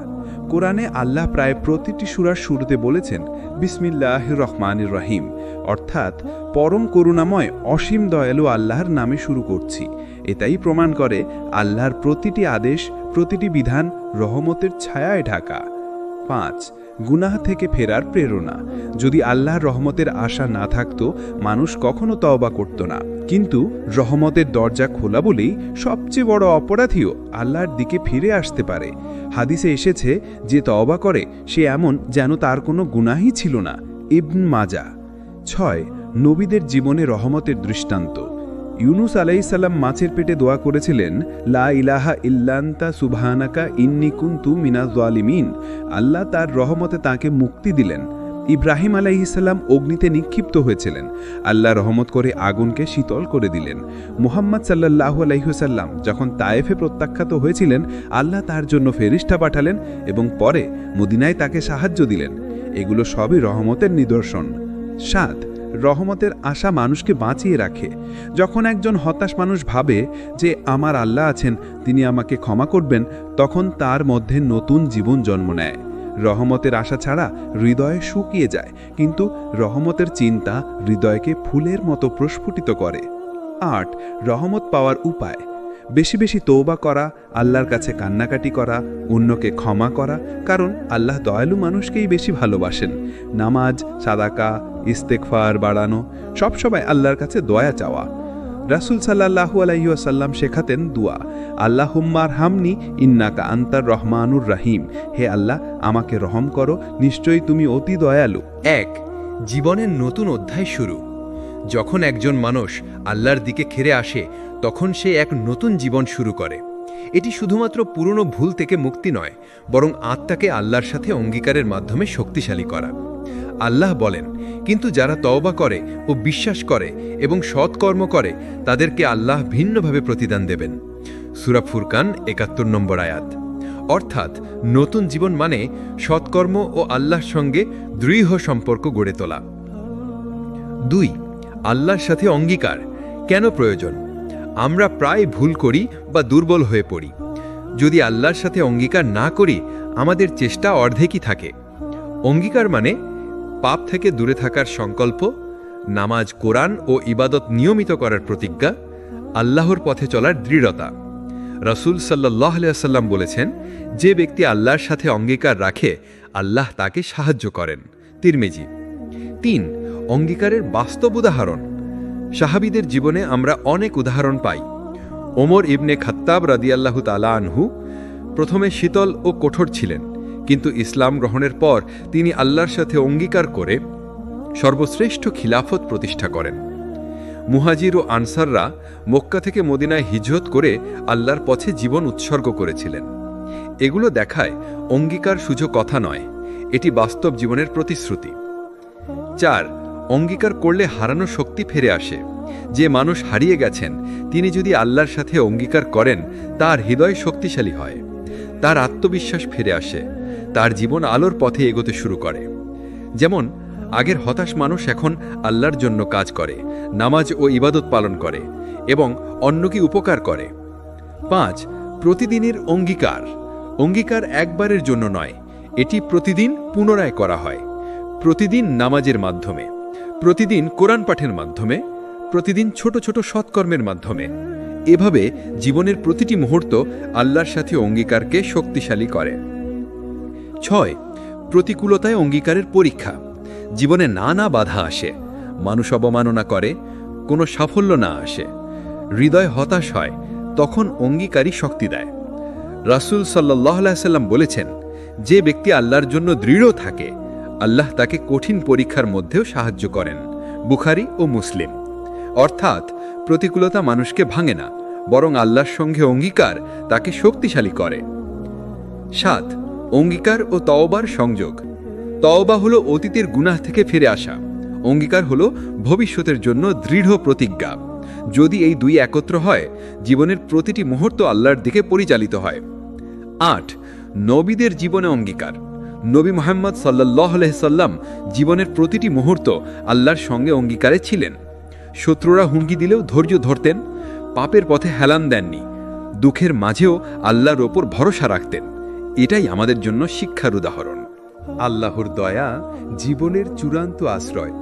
কোরআনে আল্লাহ প্রায় প্রতিটি সূরার শুরুতে বলেছেন বিসমিল্লাহির রহমানির রহিম, অর্থাৎ পরম করুণাময় অসীম দয়ালু আল্লাহর নামে শুরু করছি। এটাই প্রমাণ করে আল্লাহর প্রতিটি আদেশ, প্রতিটি বিধান রহমতের ছায়ায় ঢাকা। 5. গুনাহ থেকে ফেরার প্রেরণা। যদি আল্লাহর রহমতের আশা না থাকতো, মানুষ কখনো তওবা করত না। কিন্তু রহমতের দরজা খোলা বলেই সবচেয়ে বড় অপরাধীও আল্লাহর দিকে ফিরে আসতে পারে। হাদিসে এসেছে, যে তওবা করে সে এমন যেন তার কোনো গুনাহই ছিল না। ইবন মাজা। 6. নবীদের জীবনে রহমতের দৃষ্টান্ত। ইউনুস আলাইহিসসালাম মাছের পেটে দোয়া করেছিলেন, লা ইলাহা ইল্লান্তা সুবহানাকা ইন্নী কুনতু মিনাজ জালিমিন। আল্লাহ তার রহমতে তাকে মুক্তি দিলেন। ইব্রাহিম আলাইহিসসালাম অগ্নিতে নিক্ষিপ্ত হয়েছিলেন, আল্লাহ রহমত করে আগুনকে শীতল করে দিলেন। মুহাম্মদ সাল্লাল্লাহু আলাইহি ওয়াসাল্লাম যখন তায়েফে প্রত্যাখ্যাত হয়েছিলেন, আল্লাহ তার জন্য ফেরেশতা পাঠালেন এবং পরে মদিনায় তাকে সাহায্য দিলেন। এগুলো সবই রহমতের নিদর্শন। 7. রহমতের আশা মানুষকে বাঁচিয়ে রাখে। যখন একজন হতাশ মানুষ ভাবে যে আমার আল্লাহ আছেন, তিনি আমাকে ক্ষমা করবেন, তখন তার মধ্যে নতুন জীবন জন্ম নেয়। রহমতের আশা ছাড়া হৃদয় শুকিয়ে যায়, কিন্তু রহমতের চিন্তা হৃদয়কে ফুলের মতো প্রস্ফুটিত করে। 8. রহমত পাওয়ার উপায়। বেশি বেশি তওবা করা, আল্লাহর কাছে কান্নাকাটি করা, অন্যকে ক্ষমা করা, কারণ আল্লাহ দয়ালু মানুষকেই বেশি ভালোবাসেন। নামাজ, সাদাকা, ইস্তেগফার বাড়ানো, সবসময় আল্লাহর কাছে দয়া চাওয়া। রাসূল সাল্লাল্লাহু আলাইহি ওয়াসাল্লাম শেখাতেন দুয়া, আল্লাহুম্মা আরহামনি ইন্নাকা আনতার রহমানুর রহিম। হে আল্লাহ, আমাকে রহম করো, নিশ্চয়ই তুমি অতি দয়ালু। 1. জীবনের নতুন অধ্যায় শুরু। যখন একজন মানুষ আল্লাহর দিকে ফিরে আসে, তখন সে এক নতুন জীবন শুরু করে। এটি শুধুমাত্র পুরনো ভুল থেকে মুক্তি নয়, বরং আত্মাকে আল্লাহর সাথে অঙ্গীকারের মাধ্যমে শক্তিশালী করা। আল্লাহ বলেন, কিন্তু যারা তওবা করে ও বিশ্বাস করে এবং সৎকর্ম করে, তাদেরকে আল্লাহ ভিন্নভাবে প্রতিদান দেবেন। সূরা ফুরকান ৭১ নম্বর আয়াত। অর্থাৎ নতুন জীবন মানে সৎকর্ম ও আল্লাহর সঙ্গে দৃঢ় সম্পর্ক গড়ে তোলা। 2. আল্লাহর সাথে অঙ্গীকার কেন প্রয়োজন? আমরা প্রায় ভুল করি বা দুর্বল হয়ে পড়ি। যদি আল্লাহর সাথে অঙ্গীকার না করি, আমাদের চেষ্টা অর্ধেকই থাকে। অঙ্গীকার মানে পাপ থেকে দূরে থাকার সংকল্প, নামাজ, কোরআন ও ইবাদত নিয়মিত করার প্রতিজ্ঞা, আল্লাহর পথে চলার দৃঢ়তা। রাসূল সাল্লাল্লাহু আলাইহি ওয়াসাল্লাম বলেছেন, যে ব্যক্তি আল্লাহর সাথে অঙ্গীকার রাখে, আল্লাহ তাকে সাহায্য করেন। তিরমিজি। 3. অঙ্গীকারের বাস্তব উদাহরণ। সাহাবীদের জীবনে আমরা অনেক উদাহরণ পাই। ওমর ইবনে খাত্তাব রাদিয়াল্লাহু তাআলা আনহু প্রথমে শীতল ও কঠোর ছিলেন, কিন্তু ইসলাম গ্রহণের পর তিনি আল্লাহর সাথে অঙ্গীকার করে সর্বশ্রেষ্ঠ খিলাফত প্রতিষ্ঠা করেন। মুহাজির ও আনসাররা মক্কা থেকে মদিনায় হিজরত করে আল্লাহর পথে জীবন উৎসর্গ করেছিলেন। এগুলো দেখায় অঙ্গীকার শুধু কথা নয়, এটি বাস্তব জীবনের প্রতিশ্রুতি। 4. অঙ্গীকার করলে হারানো শক্তি ফিরে আসে। যে মানুষ হারিয়ে গেছেন, তিনি যদি আল্লাহর সাথে অঙ্গীকার করেন, তার হৃদয় শক্তিশালী হয়, তার আত্মবিশ্বাস ফিরে আসে, তার জীবন আলোর পথে এগোতে শুরু করে। যেমন আগের হতাশ মানুষ এখন আল্লাহর জন্য কাজ করে, নামাজ ও ইবাদত পালন করে এবং অন্যকে উপকার করে। 5. প্রতিদিনের অঙ্গীকার। অঙ্গীকার একবারের জন্য নয়, এটি প্রতিদিন পুনরায় করা হয়। প্রতিদিন নামাজের মাধ্যমে, প্রতিদিন কোরআন পাঠের মাধ্যমে, প্রতিদিন ছোট ছোট সৎকর্মের মাধ্যমে। এভাবে জীবনের প্রতিটি মুহূর্ত আল্লাহর সাথে অঙ্গীকারকে শক্তিশালী করে। 6. প্রতিকূলতায় অঙ্গীকারের পরীক্ষা। জীবনে নানা বাধা আসে, মানুষ অবমাননা করে, কোনো সাফল্য না আসে, হৃদয় হতাশ হয়, তখন অঙ্গীকারই শক্তি দেয়। রাসূল সাল্লাল্লাহু আলাইহি ওয়াসাল্লাম বলেছেন, যে ব্যক্তি আল্লাহর জন্য দৃঢ় থাকে, আল্লাহ তাকে কঠিন পরীক্ষার মধ্যেও সাহায্য করেন। বুখারী ও মুসলিম। অর্থাৎ প্রতিকূলতা মানুষকে ভাঙে না, বরং আল্লাহর সঙ্গে অঙ্গীকার তাকে শক্তিশালী করে। 7. অঙ্গীকার ও তওবার সংযোগ। তওবা হলো অতীতের গুনাহ থেকে ফিরে আসা, অঙ্গীকার হলো ভবিষ্যতের জন্য দৃঢ় প্রতিজ্ঞা। যদি এই দুই একত্র হয়, জীবনের প্রতিটি মুহূর্ত আল্লাহর দিকে পরিচালিত হয়। 8. নবীদের জীবনে অঙ্গীকার। নবী মুহাম্মদ সাল্লাল্লাহু আলাইহি সাল্লাম জীবনের প্রতিটি মুহূর্ত আল্লাহর সঙ্গে অঙ্গীকারে ছিলেন। শত্রুরা হুমকি দিলেও ধৈর্য ধরতেন, পাপের পথে হেলান দেননি, দুঃখের মাঝেও আল্লাহর ওপর ভরসা রাখতেন। এটাই আমাদের জন্য শিক্ষার উদাহরণ। আল্লাহর দয়া জীবনের চূড়ান্ত আশ্রয়।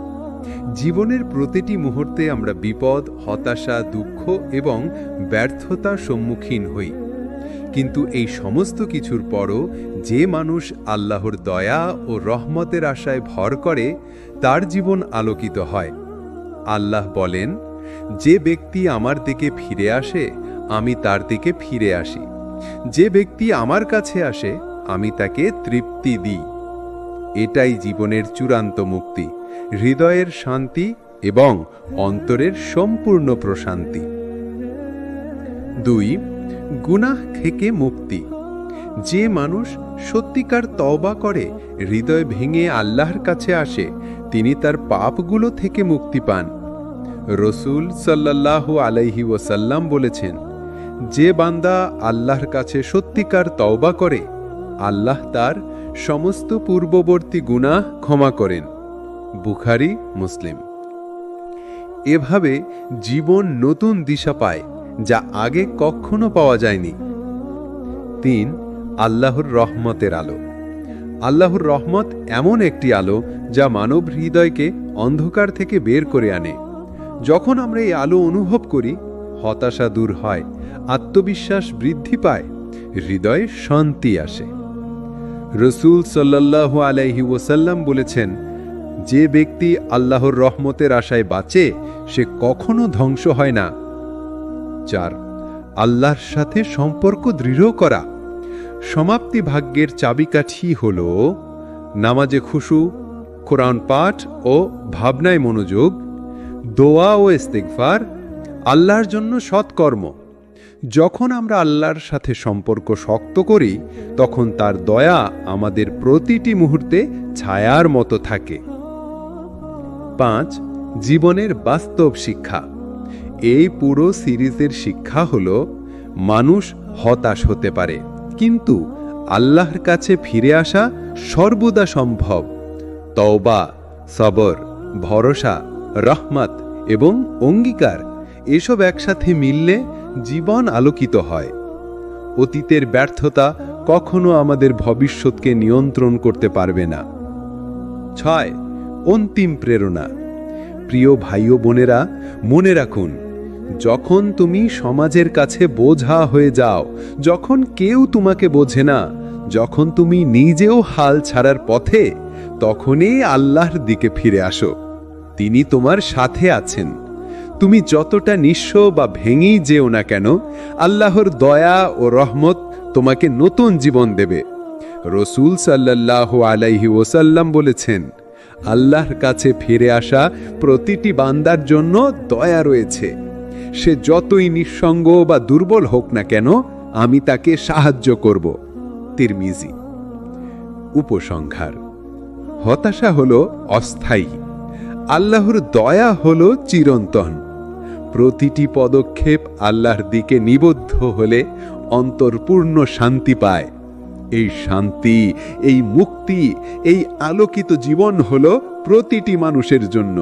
জীবনের প্রতিটি মুহূর্তে আমরা বিপদ, হতাশা, দুঃখ এবং ব্যর্থতার সম্মুখীন হই। কিন্তু এই সমস্ত কিছুর পরও যে মানুষ আল্লাহর দয়া ও রহমতের আশায় ভর করে তার জীবন আলোকিত হয়। আল্লাহ বলেন, যে ব্যক্তি আমার দিকে ফিরে আসে আমি তার দিকে ফিরে আসি, যে ব্যক্তি আমার কাছে আসে আমি তাকে তৃপ্তি দিই। এটাই জীবনের চূড়ান্ত মুক্তি, হৃদয়ের শান্তি এবং অন্তরের সম্পূর্ণ প্রশান্তি। 2. গুনাহ থেকে মুক্তি। যে মানুষ সত্যিকার তওবা করে, হৃদয় ভেঙে আল্লাহর কাছে আসে, তিনি তার পাপগুলো থেকে মুক্তি পান। রসূল সাল্লাল্লাহু আলাইহি ওয়াসাল্লাম বলেছেন, যে বান্দা আল্লাহর কাছে সত্যিকার তওবা করে, আল্লাহ তার সমস্ত পূর্ববর্তী গুনাহ ক্ষমা করেন। বুখারী, মুসলিম। এভাবে জীবন নতুন দিশা পায়, যা আগে কখনো পাওয়া যায়নি। 3. আল্লাহর রহমতের আলো। আল্লাহর রহমত এমন একটি আলো যা মানব হৃদয়কে অন্ধকার থেকে বের করে আনে। যখন আমরা এই আলো অনুভব করি, হতাশা দূর হয়, আত্মবিশ্বাস বৃদ্ধি পায়, হৃদয়ে শান্তি আসে। রসূল সাল্লাল্লাহু আলাইহি ওয়াসাল্লাম বলেছেন, যে ব্যক্তি আল্লাহর রহমতের আশায় বাঁচে সে কখনো ধ্বংস হয় না। 4. আল্লাহর সাথে সম্পর্ক দৃঢ় করা। সমাপ্তি ভাগ্যের চাবিকাঠি হল নামাজে খুশু, কোরআন পাঠ ও ভাবনায় মনোযোগ, দোয়া ও ইস্তিগফার, আল্লাহর জন্য সৎকর্ম। যখন আমরা আল্লাহর সাথে সম্পর্ক শক্ত করি, তখন তার দয়া আমাদের প্রতিটি মুহূর্তে ছায়ার মতো থাকে। 5. জীবনের বাস্তব শিক্ষা। এই পুরো সিরিজের শিক্ষা হল, মানুষ হতাশ হতে পারে, কিন্তু আল্লাহর কাছে ফিরে আসা সর্বদা সম্ভব। তওবা, সবর, ভরসা, রহমত এবং অঙ্গীকার এসব একসাথে মিললে জীবন আলোকিত হয়। অতীতের ব্যর্থতা কখনো আমাদের ভবিষ্যৎকে নিয়ন্ত্রণ করতে পারবে না। 6. অন্তিম প্রেরণা। প্রিয় ভাই ও বোনেরা, মনে রাখুন, যখন তুমি সমাজের কাছে বোঝা হয়ে যাও, যখন কেউ তোমাকে বোঝে না, যখন তুমি নিজেও হাল ছাড়ার পথে, তখনই আল্লাহর দিকে ফিরে আসো। তিনি তোমার সাথে আছেন। তুমি যতটা নিঃস্ব বা ভেঙেই যেও না কেন, আল্লাহর দয়া ও রহমত তোমাকে নতুন জীবন দেবে। রসূল সাল্লাল্লাহু আলাইহি ওয়াসাল্লাম বলেছেন, আল্লাহর কাছে ফিরে আসা প্রতিটি বান্দার জন্য দয়া রয়েছে। সে যতই নিঃসঙ্গ বা দুর্বল হোক না কেন, আমি তাকে সাহায্য করব। তিরমিজি। উপসংহার: হতাশা হলো অস্থায়ী, আল্লাহর দয়া হলো চিরন্তন। প্রতিটি পদক্ষেপ আল্লাহর দিকে নিবদ্ধ হলে অন্তর পূর্ণ শান্তি পায়। এই শান্তি, এই মুক্তি, এই আলোকিত জীবন হলো প্রতিটি মানুষের জন্য।